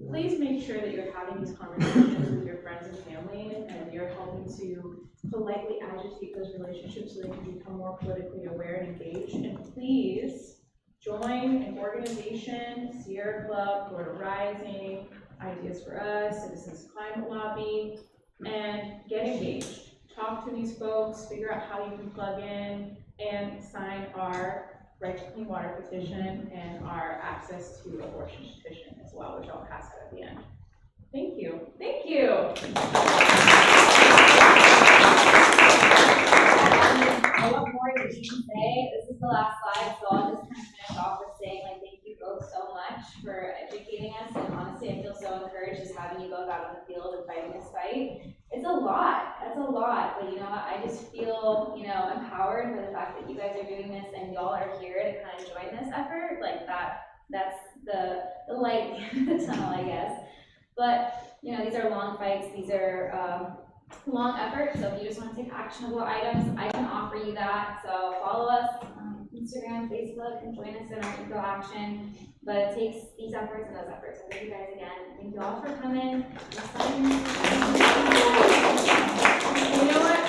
[SPEAKER 1] Please make sure that you're having these conversations with your friends and family, and you're helping to politely agitate those relationships so they can become more politically aware and engaged. And please join an organization, Sierra Club, Florida Rising, Ideas for Us, Citizens Climate Lobby, and get engaged. Talk to these folks, figure out how you can plug in, and sign our Right to Clean Water petition and our access to abortion petition as well, which I'll pass out at the end. Thank you. Thank you.
[SPEAKER 10] I want more to even say. This is the last slide, so I'll just kind of finish off with saying, like, thank you both so much for educating us. And honestly, I feel so encouraged just having you both out in the field and fighting this fight. It's a lot. That's a lot. But you know what? I just feel, you know, empowered for the fact that you guys are doing this and y'all are here to kind of join this effort. Like that's the light in the tunnel, I guess. But you know, these are long fights. These are long efforts. So if you just want to take actionable items, I can offer you that. So follow us on Instagram, Facebook, and join us in our eco action. But it takes these efforts and those efforts. So thank you guys again. Thank you all for coming.
[SPEAKER 1] You know what?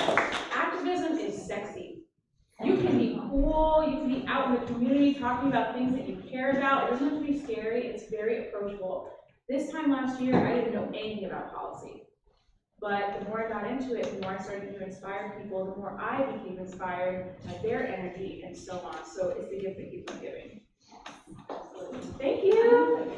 [SPEAKER 1] Activism is sexy. You can be cool, you can be out in the community talking about things that you care about. It doesn't have to be scary, it's very approachable. This time last year, I didn't know anything about policy. But the more I got into it, the more I started to inspire people, the more I became inspired by their energy and so on. So it's the gift that keeps on giving. Thank you.